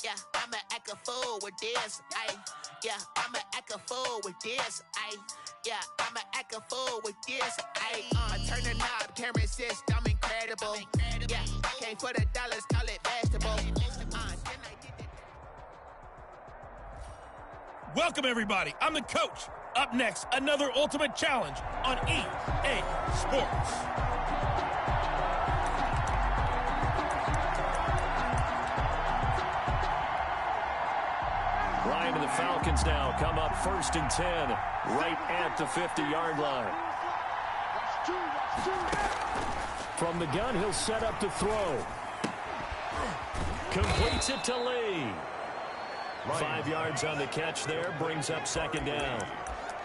Yeah, I'ma act a fool with this. Yeah, I'ma act a fool with this. Yeah, I'ma act a fool with this. Turn the knob, camera assist, I'm incredible. Yeah, came for the dollars, call it vegetable. Welcome, everybody. I'm the coach. Up next, another Ultimate Challenge on EA Sports. Ryan and the Falcons now come up 1st and 10, right at the 50-yard line. From the gun, he'll set up to throw. Completes it to Lee. 5 yards on the catch there, brings up 2nd down.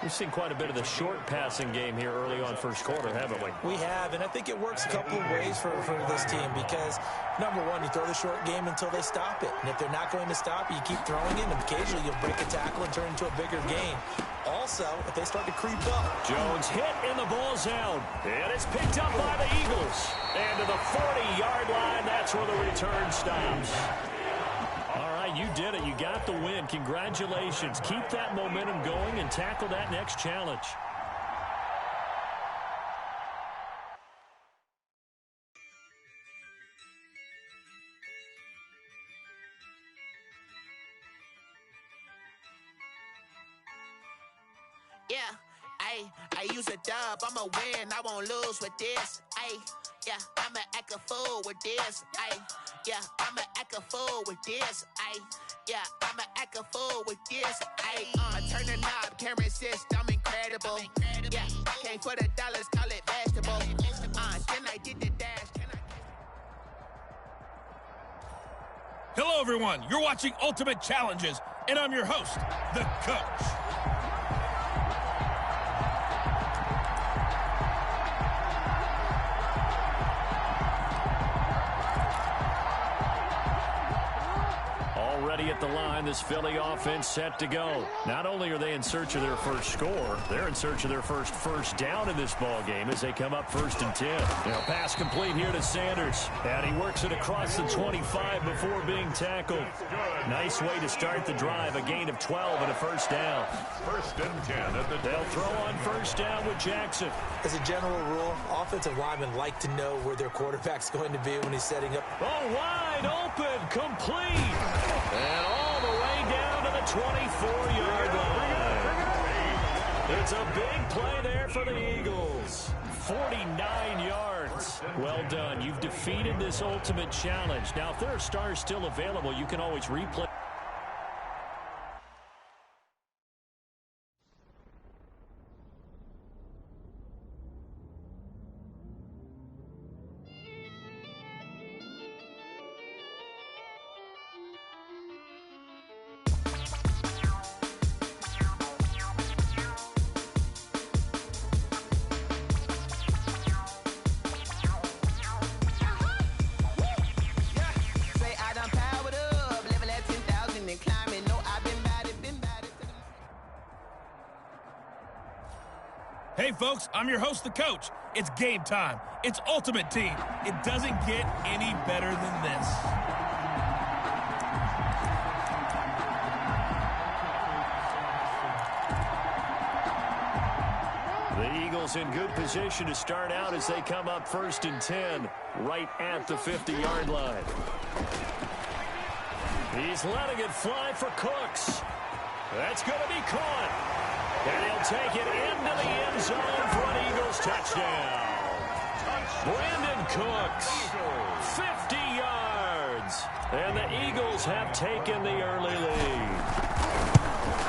We've seen quite a bit of the short passing game here early on first quarter, haven't we? We have, and I think it works a couple of ways for this team because, number one, you throw the short game until they stop it. And if they're not going to stop it, you keep throwing it, and occasionally you'll break a tackle and turn into a bigger gain. Also, if they start to creep up. Jones hit, and the ball's out. And it's picked up by the Eagles. And to the 40-yard line, that's where the return stops. All right, you did it. You got the win. Congratulations. Keep that momentum going and tackle that next challenge. Yeah, I use a dub, I'ma win, I won't lose with this. Yeah, I'ma act a fool with this. Yeah, I'ma act a fool with this. Yeah, I'ma act a fool with this. Turn the knob, camera assist, I'm incredible. Yeah, came for the dollars, call it vegetable. Then I did the dash. Hello, everyone. You're watching Ultimate Challenges, and I'm your host, the coach. Already at the line, this Philly offense set to go. Not only are they in search of their first score, they're in search of their first down in this ball game as they come up 1st and 10. Now, pass complete here to Sanders, and he works it across the 25 before being tackled. Nice way to start the drive, a gain of 12 and a 1st down. 1st and 10 at the... They'll throw on 1st down with Jackson. As a general rule, offensive linemen like to know where their quarterback's going to be when he's setting up. Oh, wide open, complete. And all the way down to the 24-yard line. It's a big play there for the Eagles. 49 yards. Well done. You've defeated this Ultimate Challenge. Now, if there are stars still available, you can always replay. Hey, folks, I'm your host, the coach. It's game time. It's Ultimate Team. It doesn't get any better than this. The Eagles in good position to start out as they come up 1st and 10, right at the 50-yard line. He's letting it fly for Cooks. That's going to be caught. And he'll take it into the end zone for an Eagles touchdown. Brandon Cooks, 50 yards. And the Eagles have taken the early lead.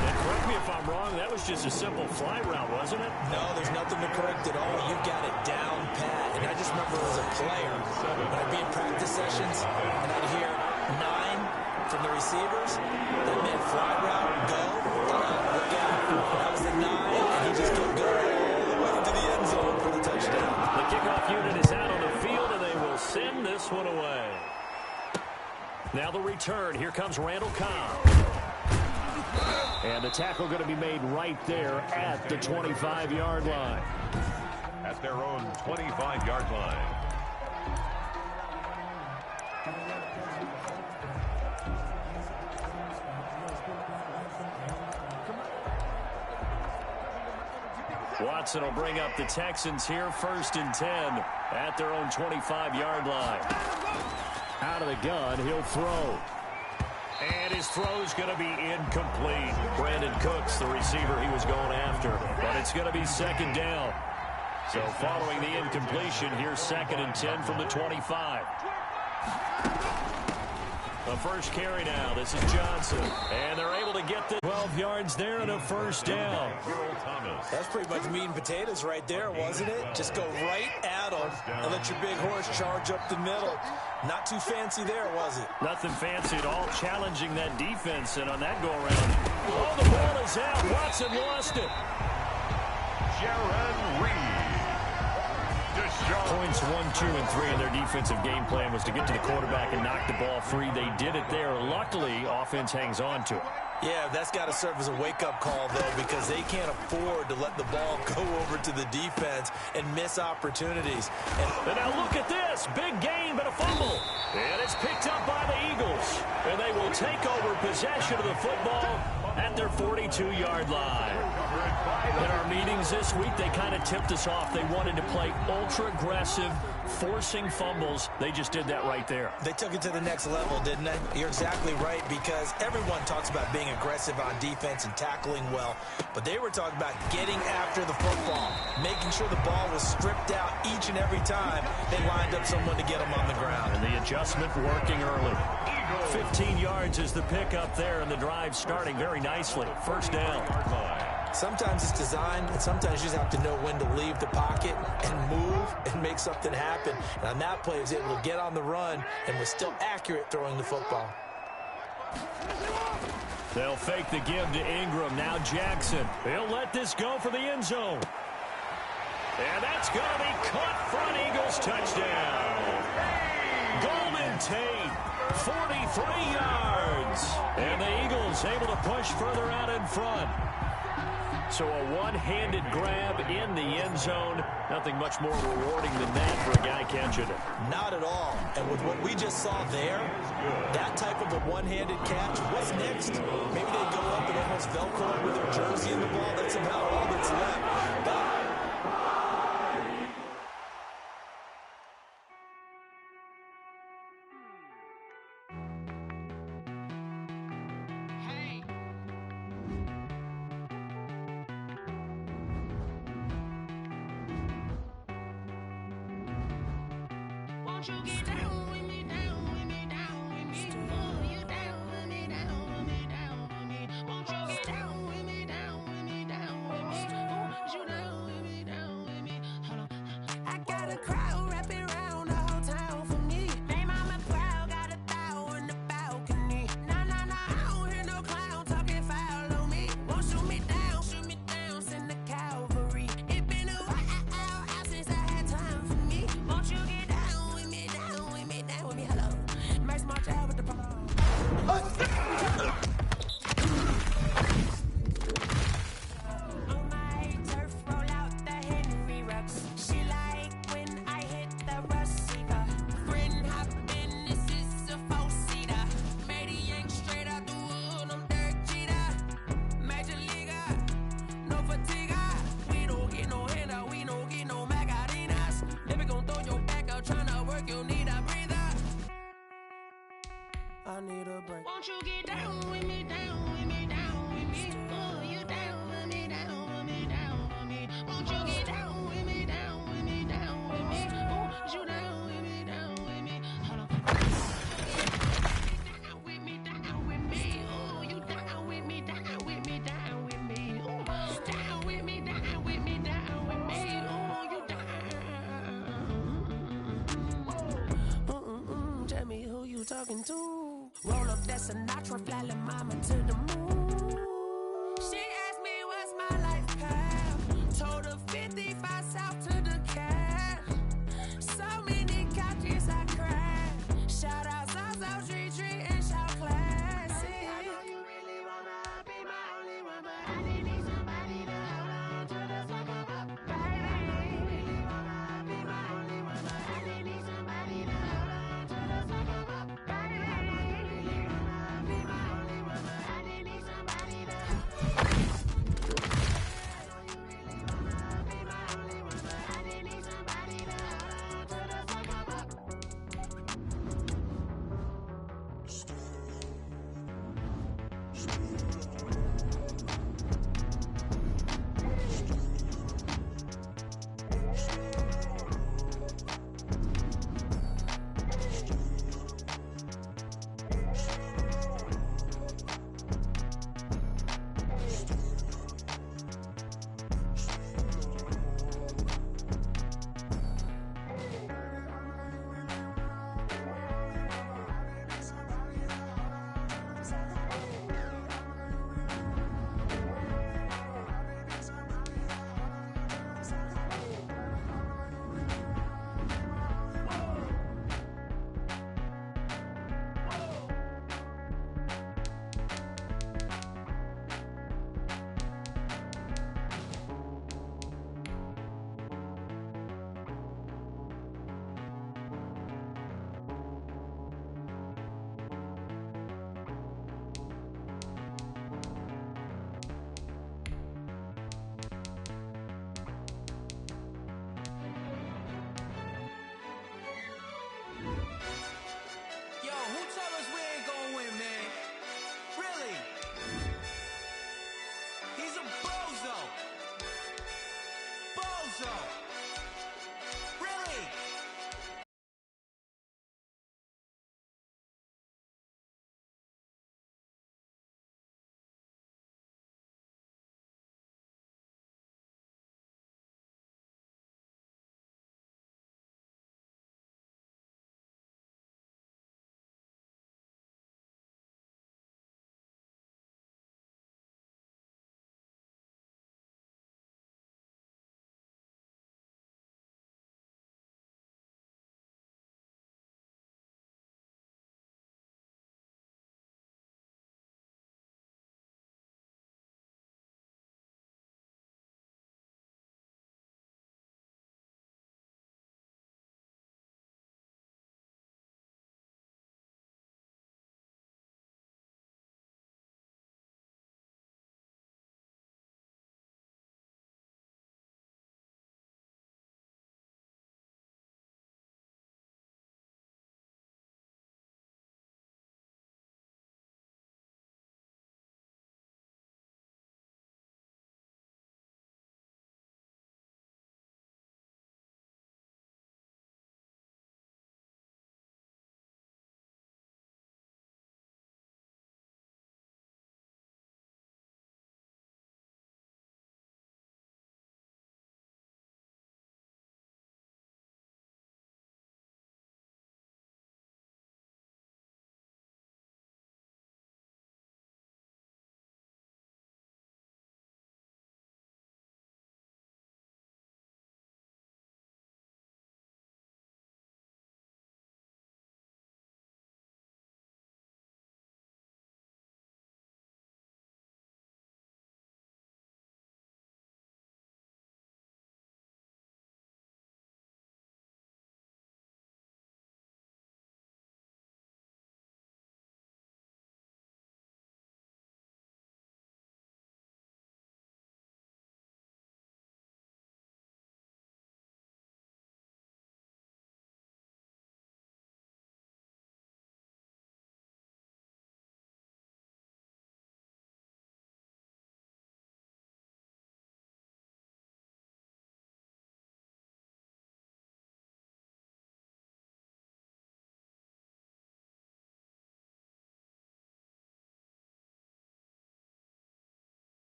And correct me if I'm wrong, that was just a simple fly route, wasn't it? No, there's nothing to correct at all. You've got it down pat. And I just remember ever as a player. When I'd be in practice sessions and I'd hear 9 from the receivers, that meant fly route, go, look out. That was the 9, and he just kept going all the way to the end zone for the touchdown. The kickoff unit is out on the field, and they will send this one away. Now the return. Here comes Randall Cobb. And the tackle going to be made right there at the 25-yard line. At their own 25-yard line. Watson will bring up the Texans here, 1st and 10 at their own 25-yard line. Out of the gun, he'll throw. And his throw's going to be incomplete. Brandon Cooks, the receiver he was going after. But it's going to be 2nd down. So following the incompletion, here's 2nd and 10 from the 25. The first carry now. This is Johnson. And they're able to get the 12 yards there and a 1st down. That's pretty much meat and potatoes right there, wasn't it? Just go right at them and let your big horse charge up the middle. Not too fancy there, was it? Nothing fancy at all. Challenging that defense, and on that go-around. Oh, the ball is out. Watson lost it. Jaron Reed. Points 1, 2, and 3 in their defensive game plan was to get to the quarterback and knock the ball free. They did it there. Luckily, offense hangs on to it. Yeah, that's got to serve as a wake-up call, though, because they can't afford to let the ball go over to the defense and miss opportunities. And now look at this. Big gain, but a fumble. And it's picked up by the Eagles. And they will take over possession of the football at their 42-yard line. In our meetings this week, they kind of tipped us off. They wanted to play ultra-aggressive, forcing fumbles. They just did that right there. They took it to the next level, didn't they? You're exactly right, because everyone talks about being aggressive on defense and tackling well, but they were talking about getting after the football, making sure the ball was stripped out each and every time they lined up someone to get them on the ground. And the adjustment working early. 15 yards is the pickup there, and the drive starting very nicely. 1st down. Sometimes it's designed, and sometimes you just have to know when to leave the pocket and move and make something happen. And on that play, he was able to get on the run and was still accurate throwing the football. They'll fake the give to Ingram. Now Jackson. He'll let this go for the end zone. And that's going to be caught front. Eagles touchdown. Golden Tate, 43 yards. And the Eagles able to push further out in front. So a one-handed grab in the end zone. Nothing much more rewarding than that for a guy catching it. Not at all. And with what we just saw there, that type of a one-handed catch, what's next? Maybe they go up and almost Velcro with their jersey in the ball. That's about all that's left. But I need a break. Won't you get down with me, down with me, down with me? Oh, you down with me, down with me, down with me. Won't you get down with me, down with me, down with me? Oh, you down with me, down with me? Hold on. Down with me, down with me. Oh, you down with me, down with me, down with me. Oh, down with me, down with me, down with me. Oh, you down. talking to. Roll up that Sinatra, fly la mama to the moon. She asked me what's my life path. Told her 55 south to the cab. So many couches I cried. Shout out Zazo, Tree Tree, and shout classic. I know you really wanna be my only one, but I need somebody to hold on to the summer up, baby. I know you really wanna be my only one, but I need somebody to hold on to the summer up, baby. I know you really wanna be my only one, but I need somebody.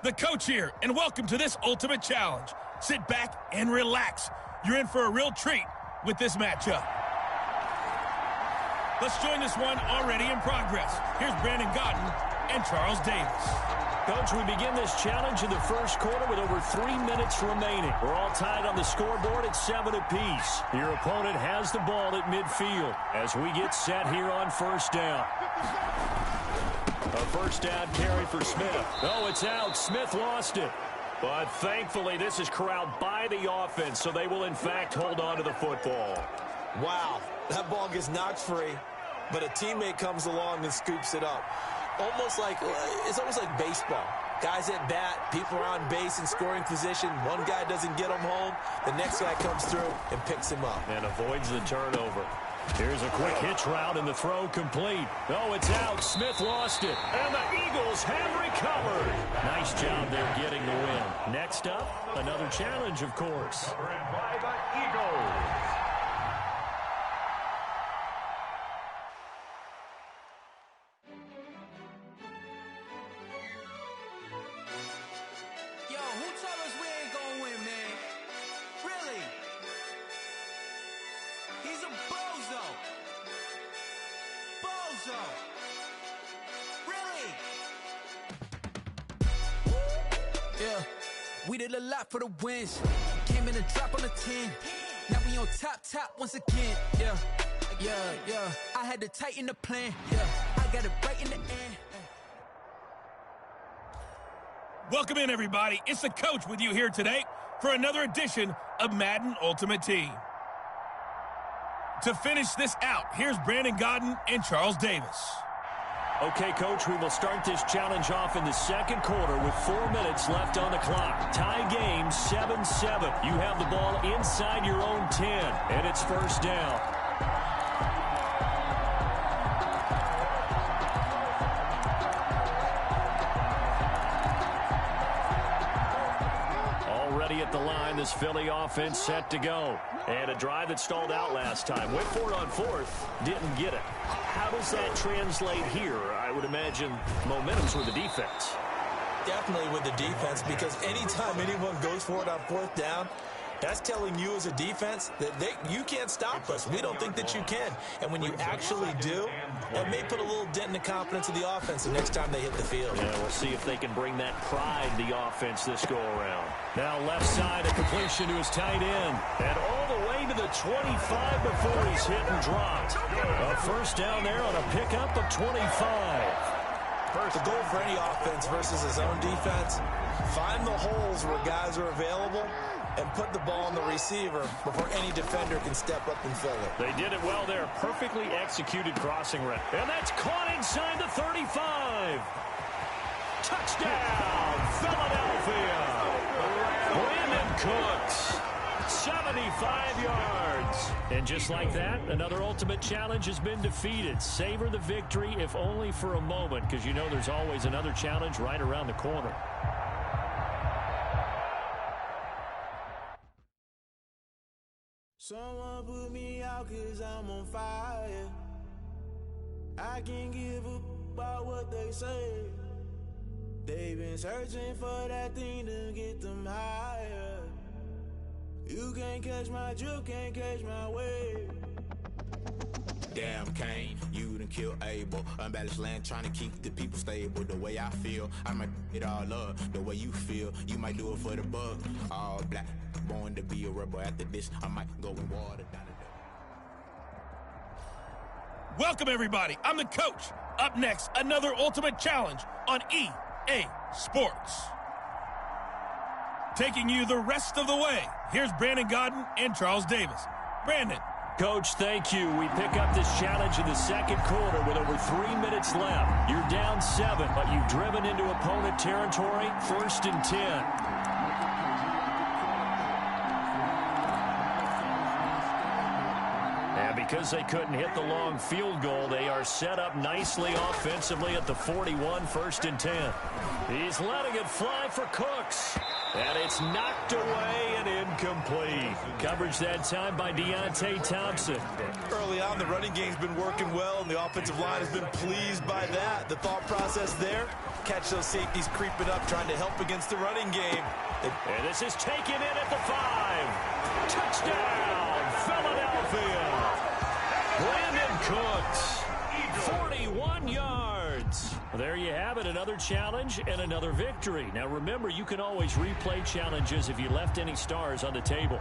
The coach here, and welcome to this Ultimate Challenge. Sit back and relax. You're in for a real treat with this matchup. Let's join this one already in progress. Here's Brandon Godden and Charles Davis. Coach, we begin this challenge in the first quarter with over 3 minutes remaining. We're all tied on the scoreboard at 7 apiece. Your opponent has the ball at midfield as we get set here on first down. A first down carry for Smith. Oh, it's out. Smith lost it. But thankfully, this is corralled by the offense, so they will, in fact, hold on to the football. Wow, that ball gets knocked free, but a teammate comes along and scoops it up. It's almost like baseball. Guys at bat, people are on base in scoring position. One guy doesn't get him home. The next guy comes through and picks him up. And avoids the turnover. Here's a quick hitch route and the throw complete. Oh, it's out. Smith lost it. And the Eagles have recovered. Nice job there getting the win. Next up, another challenge, of course. Covered by the Eagles. We did a lot for the wins. Came in a drop on the 10. Now we on top once again. Yeah. I had to tighten the plan. Yeah, I got it right in the end. Welcome in, everybody. It's the coach with you here today for another edition of Madden Ultimate Team. To finish this out, here's Brandon Godden and Charles Davis. Okay, Coach, we will start this challenge off in the second quarter with 4 minutes left on the clock. Tie game, 7-7. You have the ball inside your own 10, and it's first down. Already at the line, this Philly offense set to go. And a drive that stalled out last time. Went for it on fourth, didn't get it. How does that translate here? I would imagine momentum's with the defense. Definitely with the defense, because anytime anyone goes for it on fourth down, that's telling you as a defense that you can't stop us. We don't think that you can. And when you actually do, that may put a little dent in the confidence of the offense the next time they hit the field. Yeah, we'll see if they can bring that pride to the offense this go-around. Now left side, a completion to his tight end. And all the way to the 25 before he's hit and dropped. A first down there on a pickup of 25. The goal for any offense versus his own defense, find the holes where guys are available and put the ball on the receiver before any defender can step up and fill it. They did it well there. Perfectly executed crossing route. And that's caught inside the 35. Touchdown, Philadelphia. Brandon Cooks, 75 yards. And just like that, another Ultimate Challenge has been defeated. Savor the victory, if only for a moment, because you know there's always another challenge right around the corner. Someone put me out 'cause I'm on fire. I can't give a about what they say. They've been searching for that thing to get them higher. You can't catch my drift, can't catch my wave. Damn, Kane, you done killed Abel. Unbalanced land, trying to keep the people stable. The way I feel, I might it all up. The way you feel, you might do it for the bug. All black, born to be a rebel. After this, I might go in water down the Welcome, everybody. I'm the coach. Up next, another Ultimate Challenge on EA Sports. Taking you the rest of the way, here's Brandon Godden and Charles Davis. Brandon. Coach, thank you. We pick up this challenge in the second quarter with over 3 minutes left. You're down 7, but you've driven into opponent territory, 1st and 10. And because they couldn't hit the long field goal, they are set up nicely offensively at the 41, 1st and 10. He's letting it fly for Cooks. And it's knocked away and incomplete. Coverage that time by Deontay Thompson. Early on, the running game's been working well, and the offensive line has been pleased by that. The thought process there, catch those safeties creeping up, trying to help against the running game. And this is taken in at the 5. Touchdown, Philadelphia. Brandon Cooks, 41 yards. There you have it, another challenge and another victory. Now remember, you can always replay challenges if you left any stars on the table.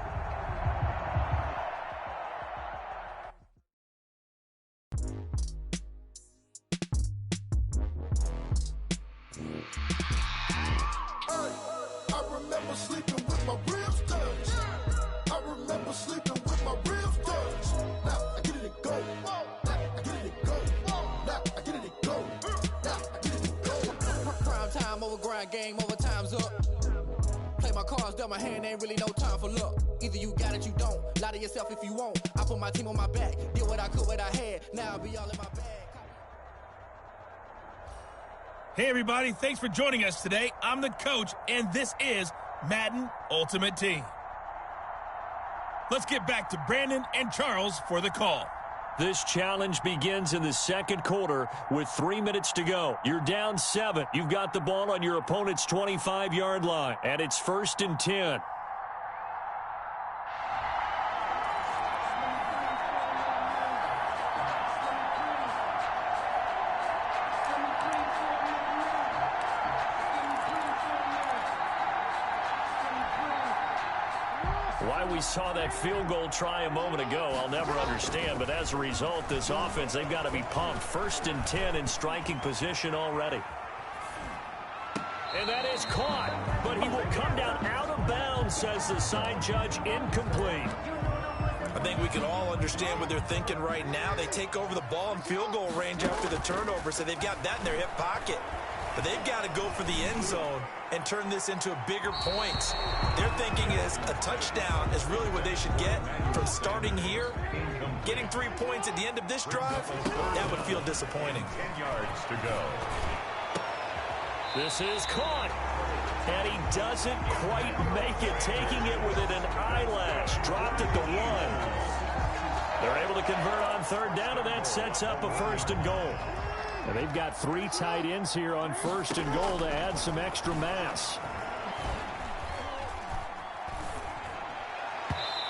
I remember sleeping with my ribs touched. I remember sleeping with my ribs touched. Now I get it to go. Now I get it to go. Now I get it to go. Now I get it to go. Prime time over grind game, over time's up. Play my cards, dealt my hand, ain't really no time for luck. Either you got it, you don't. Lie to yourself if you won't. I put my team on my back, did what I could, what I had. Now I'll be all in my bag. Hey, everybody. Thanks for joining us today. I'm the coach, and this is Madden Ultimate Team. Let's get back to Brandon and Charles for the call. This challenge begins in the second quarter with 3 minutes to go. You're down 7. You've got the ball on your opponent's 25-yard line, and it's 1st and 10. Why we saw that field goal try a moment ago, I'll never understand. But as a result, this offense, they've got to be pumped. 1st and 10 in striking position already. And that is caught. But he will come down out of bounds, says the side judge. Incomplete. I think we can all understand what they're thinking right now. They take over the ball in field goal range after the turnover, so they've got that in their hip pocket. But they've got to go for the end zone and turn this into a bigger point. Their thinking is a touchdown is really what they should get from starting here. Getting 3 points at the end of this drive, that would feel disappointing. 10 yards to go. This is caught. And he doesn't quite make it, taking it within an eyelash. Dropped at the 1. They're able to convert on 3rd down, and that sets up a 1st and goal. And they've got 3 tight ends here on 1st and goal to add some extra mass.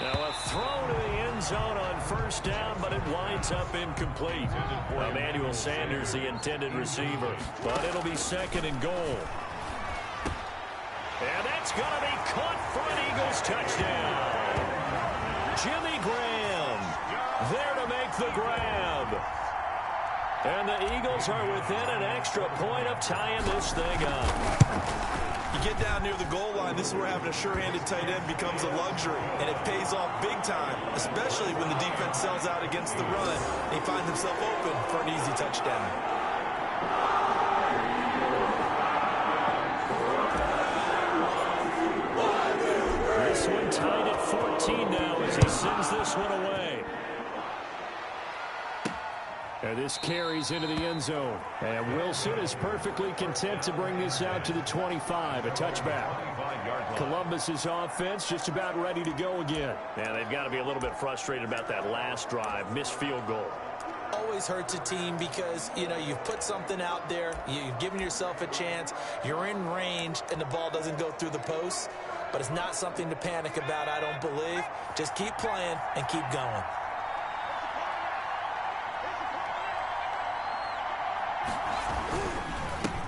Now a throw to the end zone on 1st down, but it winds up incomplete. Emmanuel Sanders, the intended receiver, but it'll be 2nd and goal. And that's going to be caught for an Eagles touchdown. Jimmy Graham there to make the grab. And the Eagles are within an extra point of tying this thing up. You get down near the goal line, this is where having a sure-handed tight end becomes a luxury, and it pays off big time, especially when the defense sells out against the run, and he finds himself open for an easy touchdown. This one tied at 14 now as he sends this one away. And this carries into the end zone. And Wilson is perfectly content to bring this out to the 25, a touchback. Columbus's offense just about ready to go again. And they've got to be a little bit frustrated about that last drive, missed field goal. Always hurts a team because, you know, you've put something out there, you've given yourself a chance, you're in range, and the ball doesn't go through the posts. But it's not something to panic about, I don't believe. Just keep playing and keep going.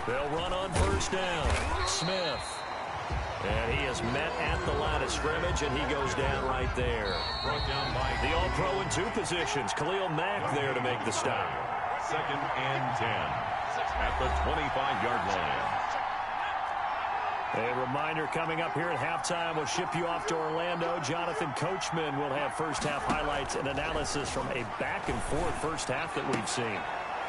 They'll run on 1st down. Smith. And he is met at the line of scrimmage, and he goes down right there. Brought down by the all-pro in 2 positions. Khalil Mack there to make the stop. 2nd and 10 at the 25-yard line. A reminder coming up here at halftime, we'll ship you off to Orlando. Jonathan Coachman will have first-half highlights and analysis from a back-and-forth first half that we've seen.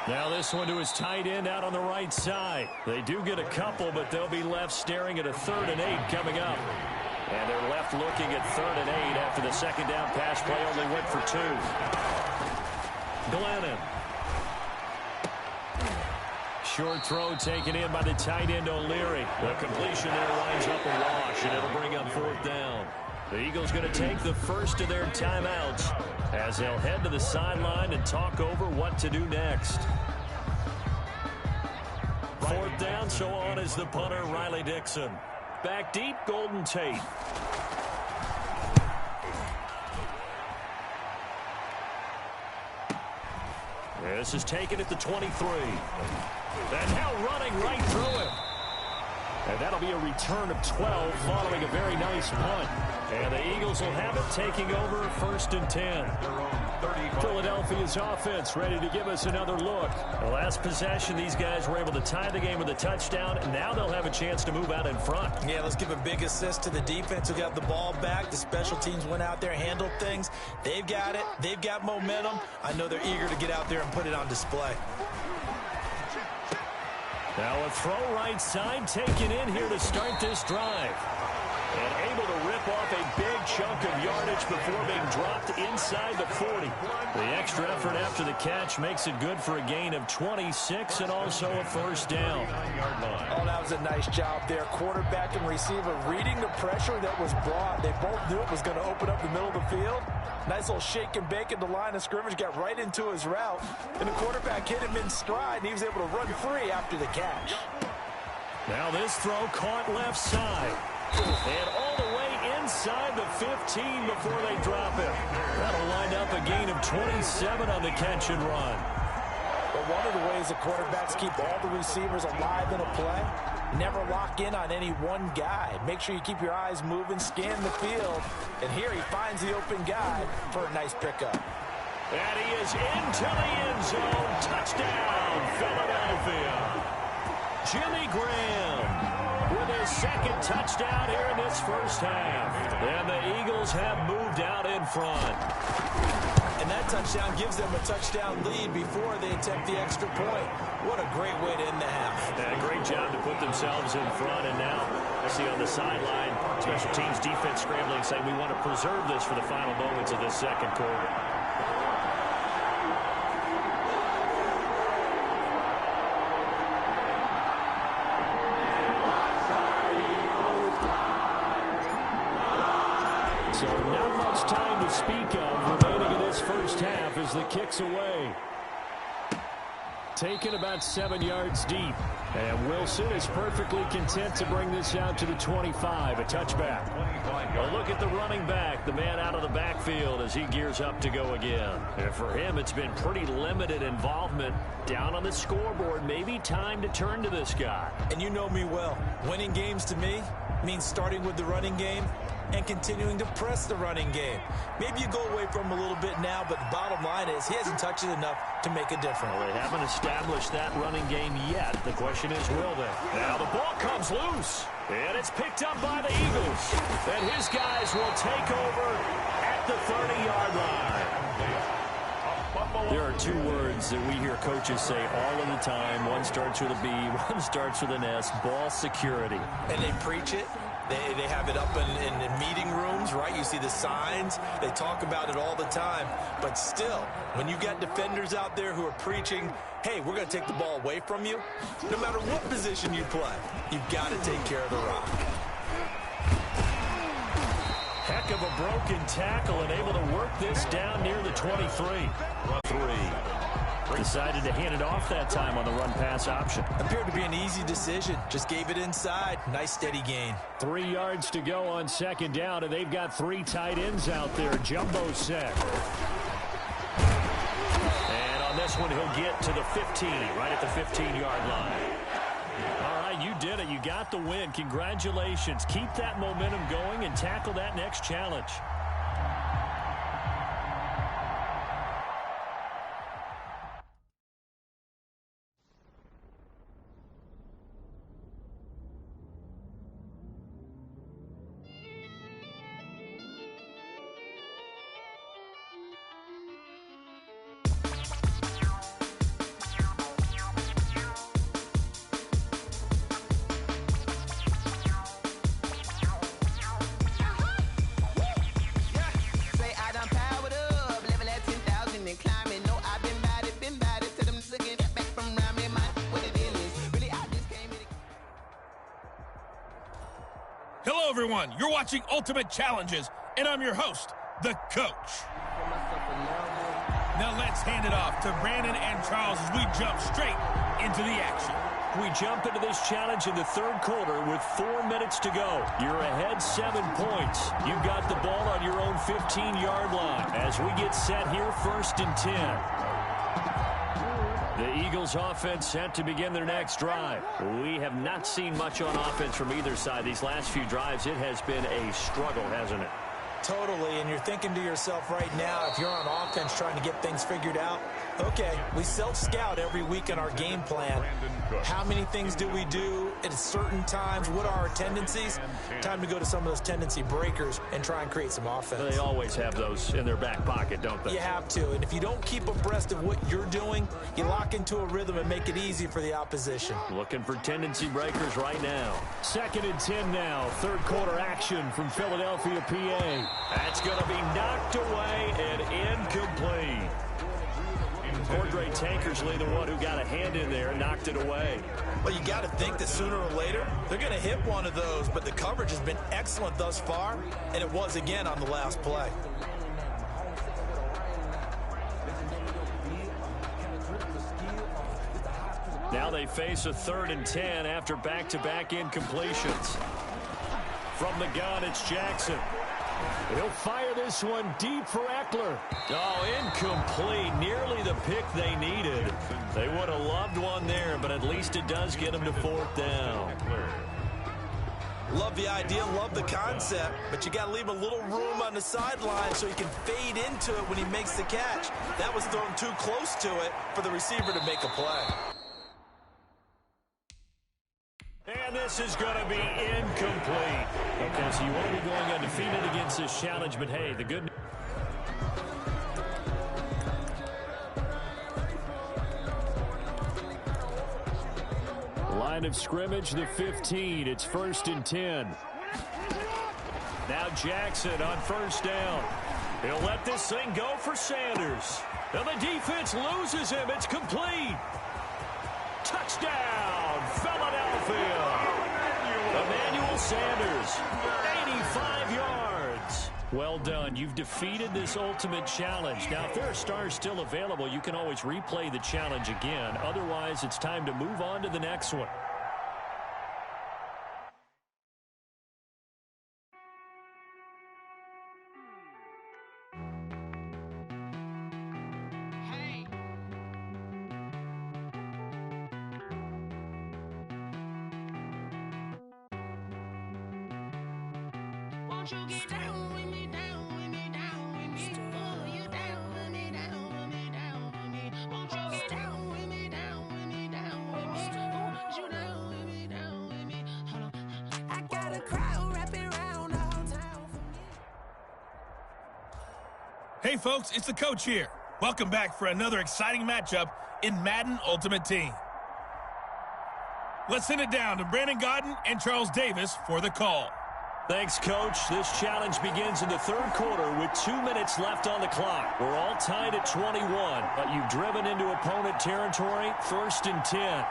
Now this one to his tight end out on the right side. They do get a couple, but they'll be left staring at a 3rd and 8 coming up. And they're left looking at 3rd and 8 after the 2nd down pass play only went for 2. Glennon. Short throw taken in by the tight end O'Leary. The completion there winds up a wash, and it'll bring up 4th down. The Eagles going to take the first of their timeouts as they'll head to the sideline and talk over what to do next. 4th down, so on is the punter, Riley Dixon. Back deep, Golden Tate. This is taken at the 23. And now running right through it. And that'll be a return of 12 following a very nice punt. And the Eagles will have it, taking over 1st and 10. Philadelphia's offense ready to give us another look. The last possession, these guys were able to tie the game with a touchdown, and now they'll have a chance to move out in front. Yeah, let's give a big assist to the defense who got the ball back. The special teams went out there, handled things. They've got it. They've got momentum. I know they're eager to get out there and put it on display. Now a throw right side taken in here to start this drive. And able to rip off a big chunk of yardage before being dropped inside the 40. The extra effort after the catch makes it good for a gain of 26 and also a 1st down. Oh, that was a nice job there. Quarterback and receiver reading the pressure that was brought. They both knew it was going to open up the middle of the field. Nice little shake and bake at the line of scrimmage, got right into his route. And the quarterback hit him in stride, and he was able to run free after the catch. Now this throw caught left side. And all the way inside the 15 before they drop it. That'll wind up a gain of 27 on the catch and run. But one of the ways the quarterbacks keep all the receivers alive in a play, never lock in on any one guy. Make sure you keep your eyes moving, scan the field. And here he finds the open guy for a nice pickup. And he is into the end zone. Touchdown, Philadelphia. Jimmy Graham with his 2nd touchdown here in this first half. And the Eagles have moved out in front. And that touchdown gives them a touchdown lead before they attempt the extra point. What a great way to end the half. And a great job to put themselves in front. And now, I see on the sideline, special teams defense scrambling, saying we want to preserve this for the final moments of this 2nd quarter. So not much time to speak of remaining in this first half as the kick's away. Taken about 7 yards deep. And Wilson is perfectly content to bring this out to the 25, a touchback. A look at the running back, the man out of the backfield as he gears up to go again. And for him, it's been pretty limited involvement down on the scoreboard. Maybe time to turn to this guy. And you know me well. Winning games to me means starting with the running game and continuing to press the running game. Maybe you go away from him a little bit now, but the bottom line is he hasn't touched it enough to make a difference. Well, they haven't established that running game yet. The question is, will they? Now the ball comes loose, and it's picked up by the Eagles. And his guys will take over at the 30-yard line. There are 2 words that we hear coaches say all of the time. One starts with a B, one starts with an S, ball security. And they preach it. They have it up in meeting rooms, right? You see the signs. They talk about it all the time. But still, when you got defenders out there who are preaching, hey, we're going to take the ball away from you, no matter what position you play, you've got to take care of the rock. Heck of a broken tackle and able to work this down near the 23. Decided to hand it off that time on the run-pass option. Appeared to be an easy decision. Just gave it inside. Nice steady gain. 3 yards to go on 2nd down, and they've got 3 tight ends out there. Jumbo set. And on this one, he'll get to the 15, right at the 15-yard line. All right, you did it. You got the win. Congratulations. Keep that momentum going and tackle that next challenge. Hello, everyone. You're watching Ultimate Challenges, and I'm your host, the coach. Now let's hand it off to Brandon and Charles as we jump straight into the action. We jump into this challenge in the third quarter with 4 minutes to go. You're ahead 7 points. You've got the ball on your own 15-yard line as we get set here 1st and 10. The Eagles offense set to begin their next drive. We have not seen much on offense from either side. These last few drives, it has been a struggle, hasn't it? Totally, and you're thinking to yourself right now, if you're on offense trying to get things figured out, okay, we self-scout every week in our game plan. How many things do we do at certain times? What are our tendencies? Time to go to some of those tendency breakers and try and create some offense. They always have those in their back pocket, don't they? You have to, and if you don't keep abreast of what you're doing, you lock into a rhythm and make it easy for the opposition. Looking for tendency breakers right now. 2nd and 10 now. Third quarter action from Philadelphia, PA. That's going to be knocked away and incomplete. Cordray Tankersley, the one who got a hand in there, knocked it away. Well, you got to think that sooner or later, they're going to hit one of those, but the coverage has been excellent thus far, and it was again on the last play. Now they face a 3rd and 10 after back-to-back incompletions. From the gun, it's Jackson. He'll fire this one deep for Eckler. Oh, incomplete. Nearly the pick they needed. They would have loved one there, but at least it does get them to 4th down. Love the idea, love the concept, but you got to leave a little room on the sideline so he can fade into it when he makes the catch. That was thrown too close to it for the receiver to make a play. And this is going to be incomplete. Okay, so you want to be going undefeated against this challenge, but hey, the good... Line of scrimmage, the 15. It's 1st and 10. Now Jackson on 1st down. He'll let this thing go for Sanders. And the defense loses him. It's complete. Touchdown, Philadelphia. Emmanuel Sanders, 85 yards. Well done. You've defeated this ultimate challenge. Now, if there are stars still available, you can always replay the challenge again. Otherwise, it's time to move on to the next one. Hey, folks, it's the coach here. Welcome back for another exciting matchup in Madden Ultimate Team. Let's send it down to Brandon Godden and Charles Davis for the call. Thanks, Coach. This challenge begins in the third quarter with 2 minutes left on the clock. We're all tied at 21, but you've driven into opponent territory, 1st and 10.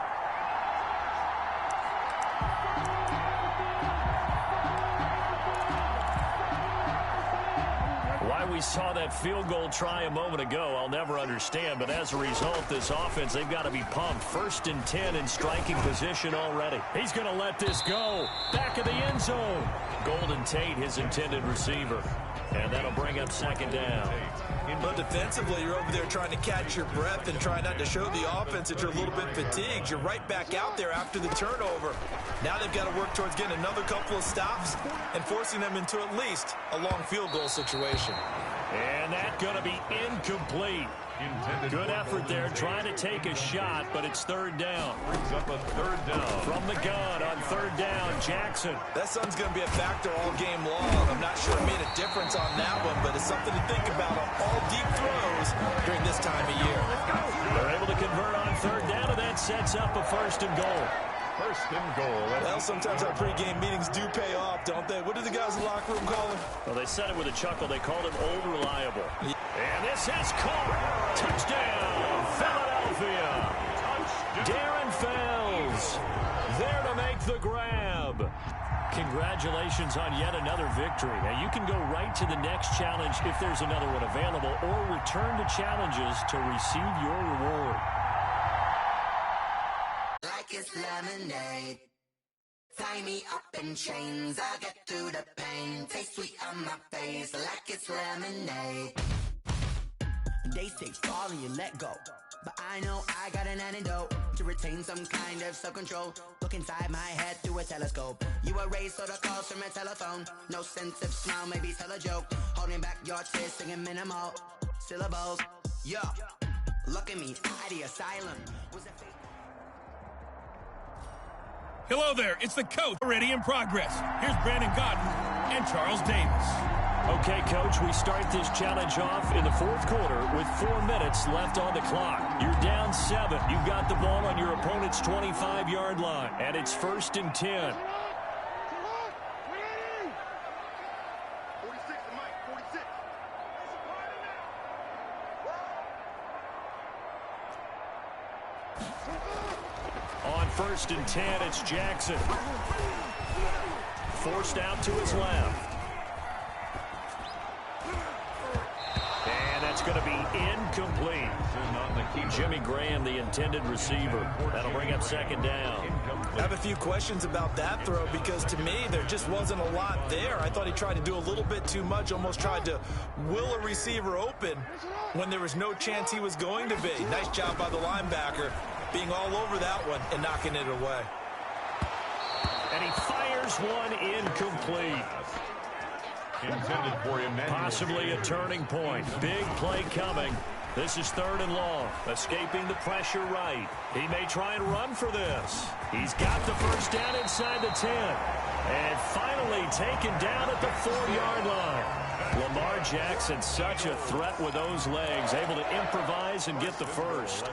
Why we saw that field goal try a moment ago, I'll never understand. But as a result, this offense, they've got to be pumped. 1st and 10 in striking position already. He's going to let this go. Back of the end zone. Golden Tate, his intended receiver. And that'll bring up 2nd down. But defensively, you're over there trying to catch your breath and try not to show the offense that you're a little bit fatigued. You're right back out there after the turnover. Now they've got to work towards getting another couple of stops and forcing them into at least a long field goal situation. And that's going to be incomplete. Good effort there, trying to take a shot, but it's 3rd down. Brings up a 3rd down. From the gun on 3rd down, Jackson. That sun's going to be a factor all game long. I'm not sure it made a difference on that one, but it's something to think about on all deep throws during this time of year. They're able to convert on 3rd down, and that sets up a 1st and goal. 1st and goal. Well, sometimes our pregame meetings do pay off, don't they? What did the guys in the locker room call him? Well, they said it with a chuckle. They called him Old Reliable. And this is caught. Touchdown, Philadelphia. Darren Fells there to make the grab. Congratulations on yet another victory. Now, you can go right to the next challenge if there's another one available, or return to challenges to receive your reward. Like it's lemonade. Tie me up in chains, I'll get through the pain. Taste sweet on my face, like it's lemonade. They say fall and you let go, but I know I got an antidote to retain some kind of self-control. Look inside my head through a telescope. You erase all the calls from a telephone. No sense of smile, maybe tell a joke. Holding back your tears, singing minimal syllables. Yo, look at me, at the asylum. Hello there, it's the coach already in progress. Here's Brandon Godden and Charles Davis. Okay, Coach, we start this challenge off in the fourth quarter with 4 minutes left on the clock. You're down 7. You've got the ball on your opponent's 25-yard line, and it's 1st and 10. On 1st and 10, it's Jackson. Forced out to his left. And that's going to be incomplete. Jimmy Graham, the intended receiver. That'll bring up 2nd down. I have a few questions about that throw because to me there just wasn't a lot there. I thought he tried to do a little bit too much, almost tried to will a receiver open when there was no chance he was going to be. Nice job by the linebacker being all over that one and knocking it away. And he fires one incomplete. Intended for Emmanuel. Possibly a turning point. Big play coming. This is 3rd and long. Escaping the pressure right. He may try and run for this. He's got the 1st down inside the 10. And finally taken down at the 4-yard line. Lamar Jackson, such a threat with those legs, able to improvise and get the 1st.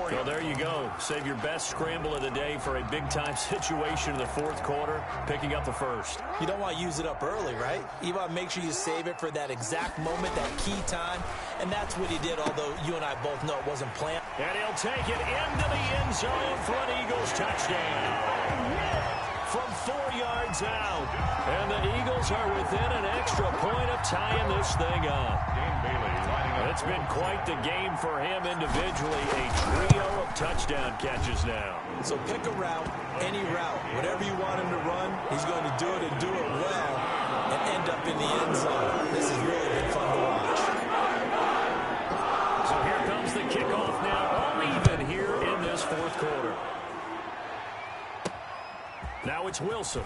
So there you go. Save your best scramble of the day for a big-time situation in the 4th quarter, picking up the 1st. You don't want to use it up early, right? You want to make sure you save it for that exact moment, that key time, and that's what he did, although you and I both know it wasn't planned. And he'll take it into the end zone for an Eagles touchdown. From 4 yards out. And the Eagles are within an extra point of tying this thing up. It's been quite the game for him individually. A trio of touchdown catches now. So pick a route, any route. Whatever you want him to run, he's going to do it and do it well and end up in the end zone. This has really been fun to watch. So here comes the kickoff now. All even here in this 4th quarter. Now it's Wilson.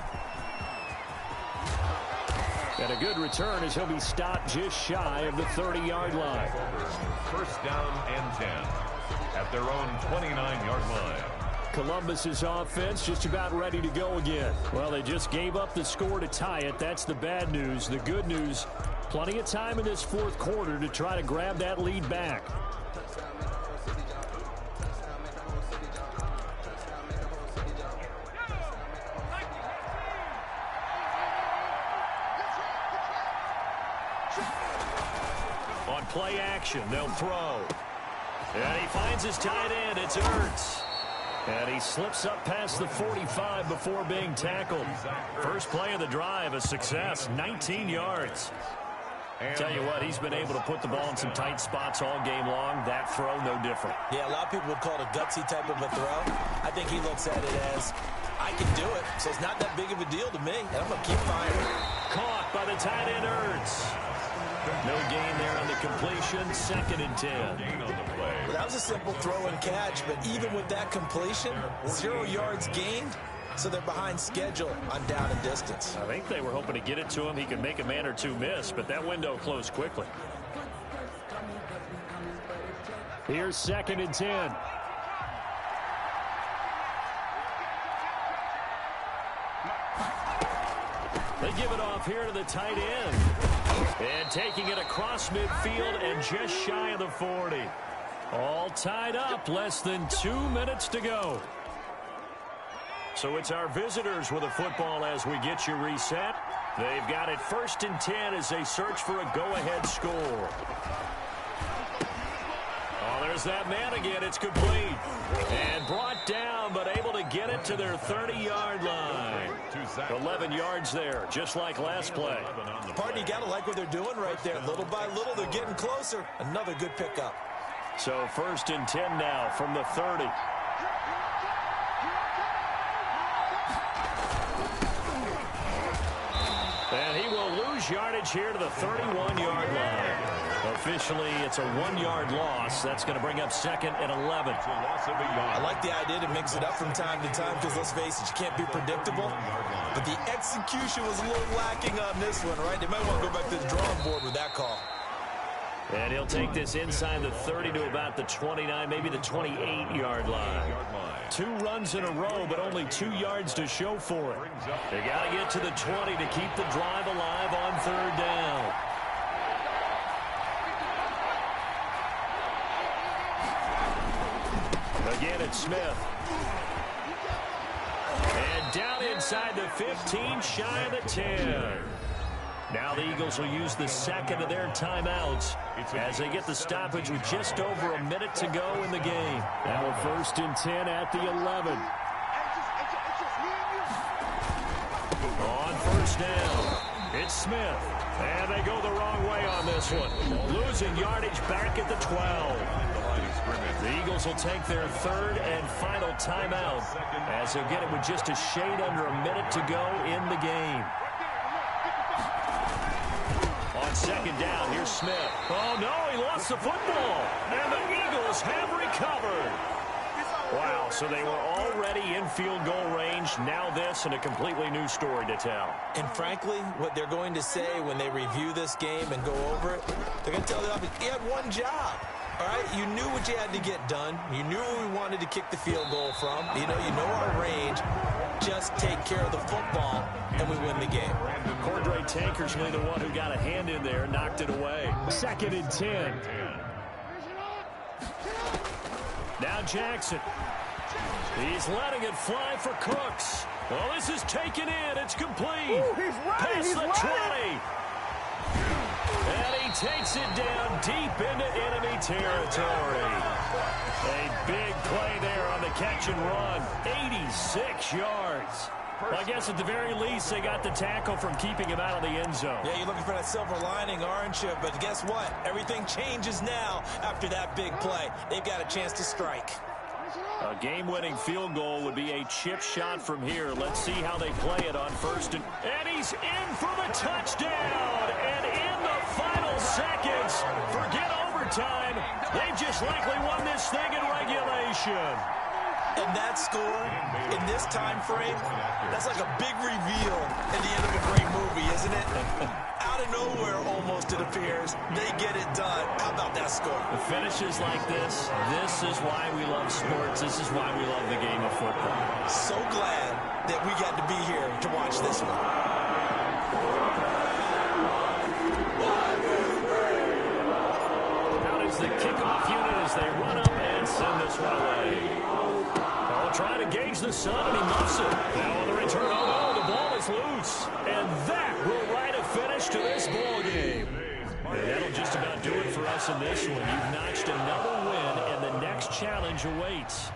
And a good return as he'll be stopped just shy of the 30-yard line. 1st down and 10 at their own 29-yard line. Columbus's offense just about ready to go again. Well, they just gave up the score to tie it. That's the bad news. The good news, plenty of time in this 4th quarter to try to grab that lead back. Play action, they'll throw. And he finds his tight end, it's Ertz. And he slips up past the 45 before being tackled. First play of the drive, a success, 19 yards. Tell you what, he's been able to put the ball in some tight spots all game long. That throw, no different. Yeah, a lot of people would call it a gutsy type of a throw. I think he looks at it as, I can do it, so it's not that big of a deal to me, and I'm going to keep firing. Caught by the tight end, Ertz. No gain there on the completion, 2nd and 10. Well, that was a simple throw and catch, but even with that completion, 0 yards gained, so they're behind schedule on down and distance. I think they were hoping to get it to him. He could make a man or two miss, but that window closed quickly. Here's 2nd and 10. They give it off here to the tight end. And taking it across midfield and just shy of the 40. All tied up, less than 2 minutes to go. So it's our visitors with a football as we get you reset. They've got it 1st and 10 as they search for a go-ahead score. Oh, there's that man again. It's complete. And brought down, but able to get it to their 30-yard line. sack. 11 yards there, just like last play. Partner, you got to like what they're doing right there. Little by little, they're getting closer. Another good pickup. So 1st and 10 now from the 30. And he will lose yardage here to the 31-yard line. Officially, it's a 1-yard loss. That's going to bring up 2nd and 11. I like the idea to mix it up from time to time because, let's face it, you can't be predictable. But the execution was a little lacking on this one, right? They might want to go back to the drawing board with that call. And he'll take this inside the 30 to about the 29, maybe the 28-yard line. 2 runs in a row, but only 2 yards to show for it. They got to get to the 20 to keep the drive alive on 3rd down. Again, it's Smith. And down inside the 15, shy of the 10. Now the Eagles will use the 2nd of their timeouts as they get the stoppage with just over a minute to go in the game. Now a 1st and 10 at the 11. On 1st down, it's Smith. And they go the wrong way on this one. Losing yardage back at the 12. The Eagles will take their 3rd and final timeout as they'll get it with just a shade under a minute to go in the game. On 2nd down, here's Smith. Oh, no, he lost the football. And the Eagles have recovered. Wow, so they were already in field goal range. Now this and a completely new story to tell. And frankly, what they're going to say when they review this game and go over it, they're going to tell the offense, he had one job. All right, you knew what you had to get done. You knew where we wanted to kick the field goal from. You know our range. Just take care of the football, and we win the game. Cordray Tankersley, the one who got a hand in there, knocked it away. 2nd and 10. Now Jackson. He's letting it fly for Cooks. Well, this is taken in. It's complete. Ooh, he's running. Past the 20. And he takes it down deep into enemy territory. A big play there on the catch and run. 86 yards. Well, I guess at the very least, they got the tackle from keeping him out of the end zone. Yeah, you're looking for that silver lining, aren't you? But guess what? Everything changes now after that big play. They've got a chance to strike. A game-winning field goal would be a chip shot from here. Let's see how they play it on 1st. And he's in for the touchdown. And in the final seconds, forget overtime. They've just likely won this thing in regulation. And that score, in this time frame, that's like a big reveal at the end of a great movie, isn't it? Out of nowhere, almost, it appears, they get it done. How about that score? The finishes like this is why we love sports. This is why we love the game of football. So glad that we got to be here to watch this one. Out is the kickoff unit as they run up and send this one away. Trying to gauge the sun, and he muffs it. Now on the return, oh no, the ball is loose. And that will write a finish to this ball game. And that'll just about do it for us in this one. You've notched another win, and the next challenge awaits.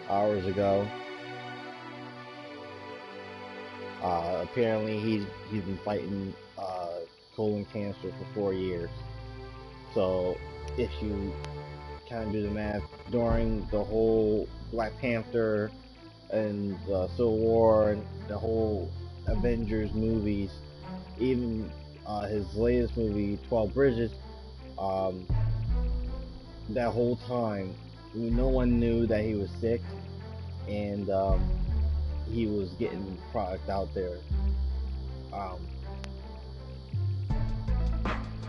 hours ago. Apparently he's been fighting colon cancer for 4 years. So if you kind of do the math, during the whole Black Panther and Civil War and the whole Avengers movies, even his latest movie 12 Bridges, that whole time no one knew that he was sick, and he was getting product out there,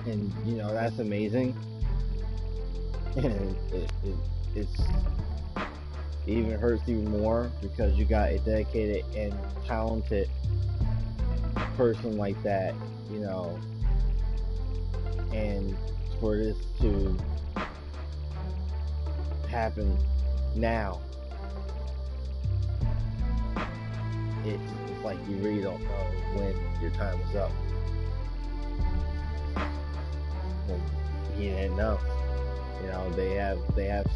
and you know, that's amazing. And it even hurts even more because you got a dedicated and talented person like that, you know, and for this to happen now, it's like you really don't know when your time is up. And he didn't know. You know, they have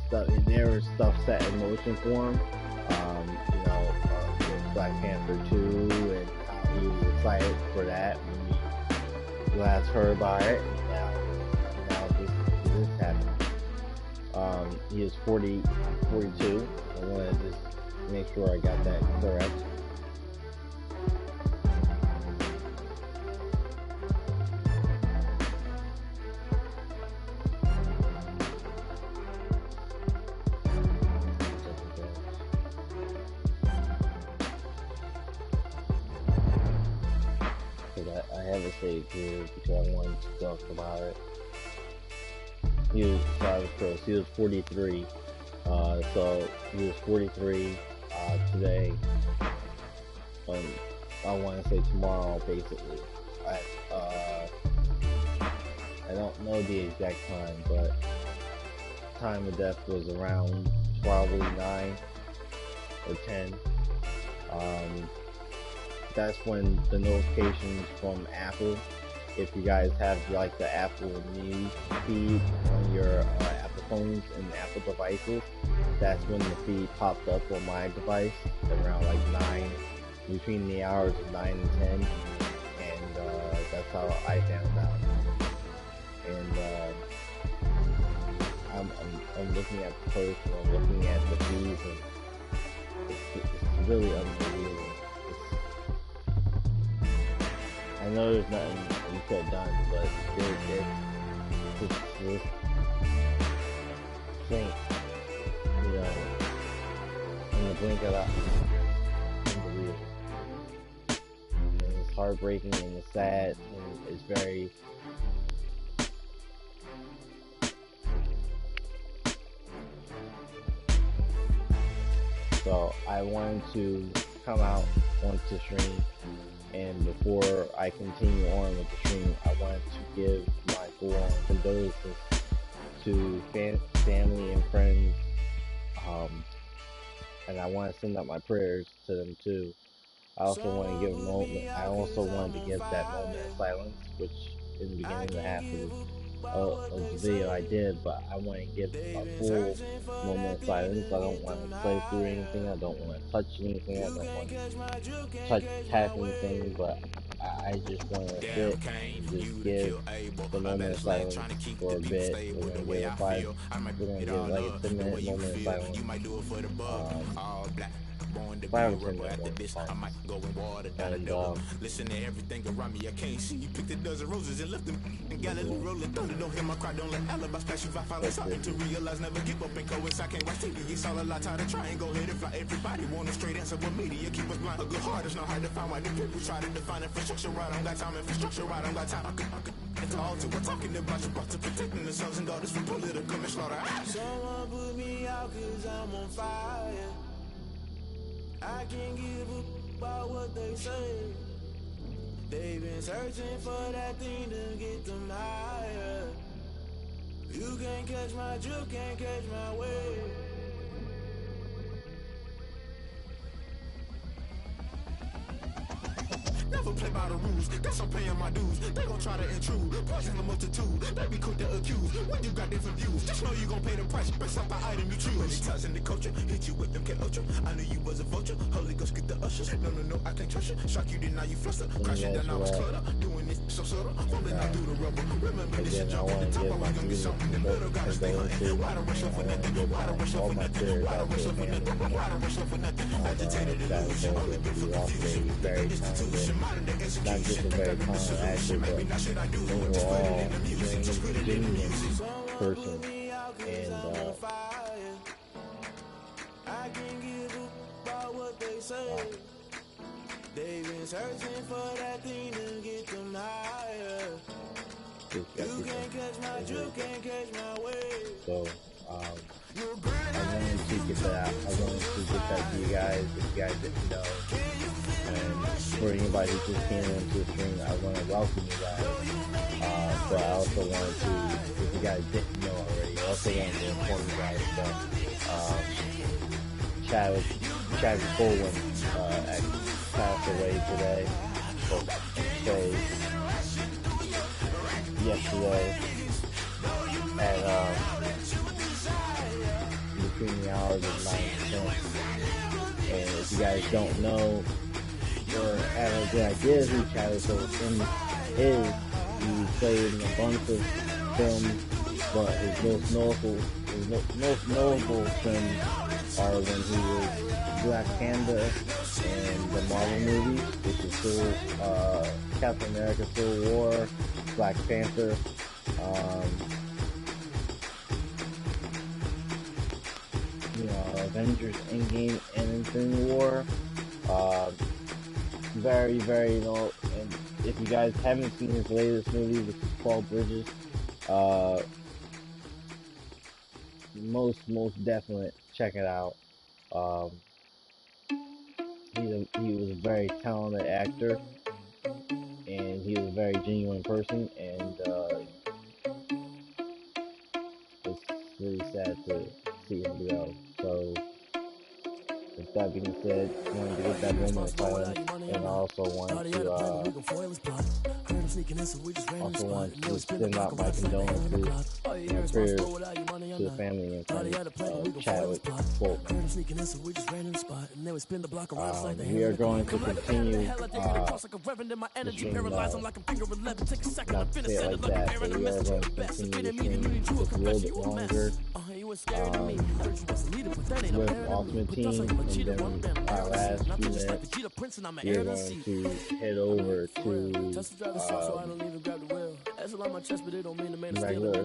stuff. There was stuff set in motion for him. You know, with Black Panther 2, and how he was excited for that when we last heard about it. Now this happened. He is 42. I want to just make sure I got that correct. I have it saved here because I wanted to talk about it. He was 43. So he was 43 today. I want to say tomorrow, basically. I don't know the exact time, but time of death was around probably 9 or 10. That's when the notifications from Apple, if you guys have like the Apple News feed on your Apple phones and Apple devices, that's when the feed popped up on my device around like 9, between the hours of 9 and 10, and that's how I found out. And I'm looking at the post, and I'm looking at the feeds, and it's really unbelievable. I know there's nothing you could have done, but it's just think, you know, in the blink of an eye. Unbelievable. And it's heartbreaking, and it's sad, and it's very... So I wanted to come out onto the stream, and before I continue on with the stream, I wanted to give my full condolences to family and friends, and I want to send out my prayers to them too. I also want to give a moment. I also wanted to give that moment of silence, which in the beginning of half of the video I did, but I want to give a full moment of silence. I don't want to play through anything. I don't want to touch anything. I don't want to tap anything, but I just want to sit and just give the moment of silence for a bit. We're going to give a 5, we're going to give like a 10-minute moment of silence. 5 or 10 minutes. And listen to everything around me. I can't see you picked a dozen roses and left them in Galilee rolling thunder. Don't hear my cry, don't let alibis flash. If I finally started to realize, never give up and coincide. Can't watch TV, it's all a lot. Tired of trying, go ahead and fly. Everybody want a straight answer, but media keep us blind. A good heart is not hard to find. Why the people try to define infrastructure right? I don't got time, infrastructure right? I don't got time. I could talk to we're talking about you, about to protecting the sons and daughters from political and slaughter. Someone put me out 'cause I'm on fire. I can't give a about what they say. They've been searching for that thing to get them higher. You can't catch my drift, can't catch my wave. Never play by the rules, guess I'm paying my dues. They gon' try to intrude, poison the multitude. They be quick to accuse when you got different views. Just Just know you gon' pay the price based off the item you choose. Many times in the culture, hit you with them get ultra. I knew you was a vulture. Holy Ghost get the ushers. No, I can't trust you. Shock you, then now you fluster. Crashing down, I was clutter. Doing this so subtle. Rolling out through the rubber. Remember this shit jump on the top. I was gonna be something in the middle. Gotta stay hunting. Why don't rush off for nothing? Why don't rush off for nothing? Why don't rush off for nothing? Why don't rush off for nothing? Agitated illusion. Only been for confusion. Very institution. Modern day execution. Very talented actor, but overall, he's a genuine person, and I can give a about what they say. They've been searching for that thing to get them higher. You can't catch my drift, can't catch my wave. So, I wanted to get that out. I wanted to get that to you guys, if you guys didn't know. And for anybody who just came into the stream, I want to welcome you guys. But I also wanted to, if you guys didn't know already, I also wanted to inform you guys that Chad Colwyn passed away today. So, yesterday at between the hours of 9 and 10. And if you guys don't know or have a good idea who Chad Colwyn is, he played in a bunch of films, but his most notable films are when he was Black Panther and the Marvel movies, which is Captain America Civil War, Black Panther, Avengers Endgame and Infinity War. Very, very, and if you guys haven't seen his latest movie, which is called Bridges, most definite check it out. He was a very talented actor, and he was a very genuine person, and it's really sad to see him go. So, with that being said, I wanted to get that moment of silence, and I also want to send out my condolences and prayers to the family and friends of Chadwick Boseman. We are going to continue the stream, not to say it like that, but we are going to continue the stream just a little bit longer with Ultimate Team, and then our last few minutes, we are going to head over to regular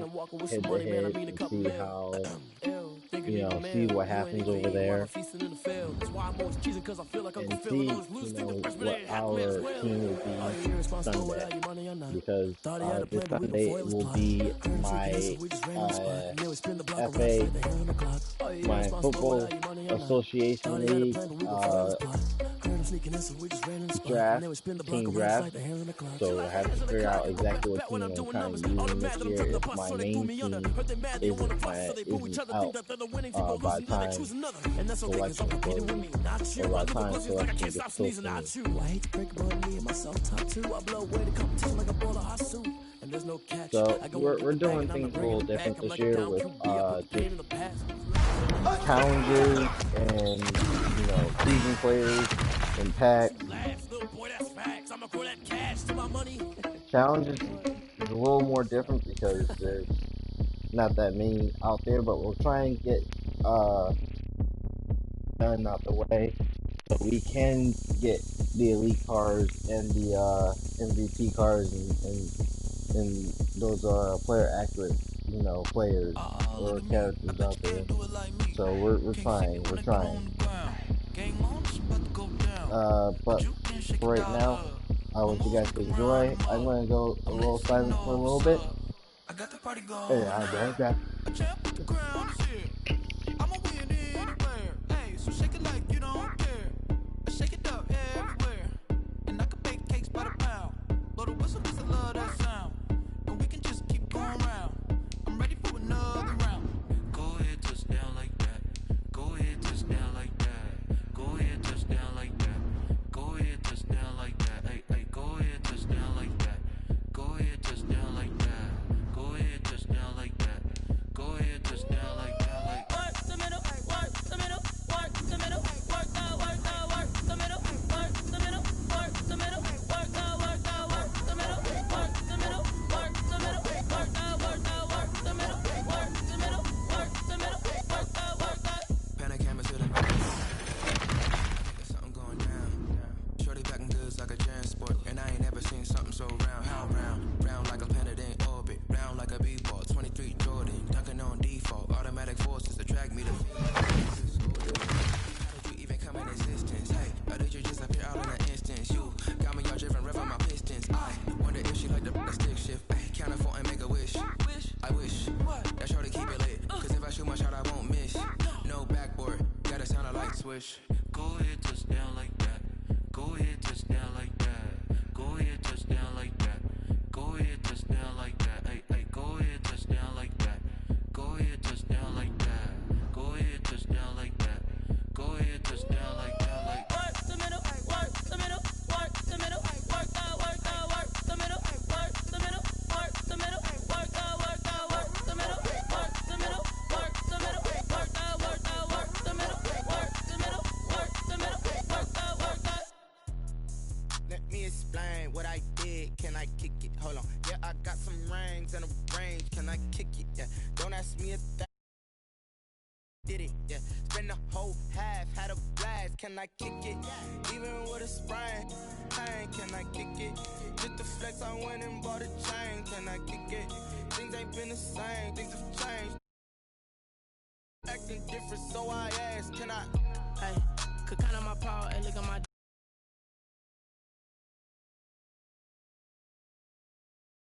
head-to-head and see how, see what happens over there, and see, what our team will be Sunday, because this Sunday it will be my FA, my Football Association League team draft, so I have to figure out exactly what team I'm trying to use this year. If my main team isn't out by the time selection closes, or by the time selection gets close to me. So we're doing things a little different this year with just challenges and season players and packs. Challenges is a little more different because there's not that many out there, but we'll try and get done out the way so we can get the elite cars and the MVP cars and those player accurate players or characters out there. So we're trying. But for right now, I want you guys to enjoy. I'm gonna go a little silent for a little bit. Hey, I'm back. So shake it like you don't care. Shake it up everywhere. And I can bake cakes by the pound. Blow the whistle cause I love that sound. And we can just keep going round. I'm ready for another round. Go ahead, touch down like that. Go ahead, touch down like that. Go ahead, touch down like that. Go ahead, touch down like that. Hey, hey, go ahead, touch down like that. Go ahead, touch down like that. Go ahead, touch down like that. Go ahead, touch drag me to how did you even come in existence? Hey, or did you just appear out in an instance? You got me all driven, revving my pistons. I wonder if she like the stick shift. Hey, count a 4 and make a wish. I wish that shorty keep it lit. Cause if I shoot my shot, I won't miss. No backboard, gotta sound a light switch. Go ahead, touchdown like that. Go ahead, touchdown like that. Go ahead, touchdown like that. Go ahead, touchdown like that. Hey, hey, go ahead, touchdown like that. Go ahead, touchdown like that. Go ahead, touchdown like that. Go ahead, touchdown like that. Like work the middle, work the middle, work the middle, work the middle, work the middle, work the middle, work the middle, work the middle, work the middle, work the middle, work the middle, work the middle, work the. Let me explain what I did. Can I kick it? Hold on. Yeah, I got some rings and a range. Can I kick it? Yeah. Don't ask me if that did it. Yeah. Spend the whole half, had a blast. Can I kick it? Even with a sprain, pain. Can I kick it? Just the flex, I went and bought a chain. Can I kick it? Things ain't been the same. Things have changed. Acting different, so I asked. Can I? Hey, could count on my power and look at my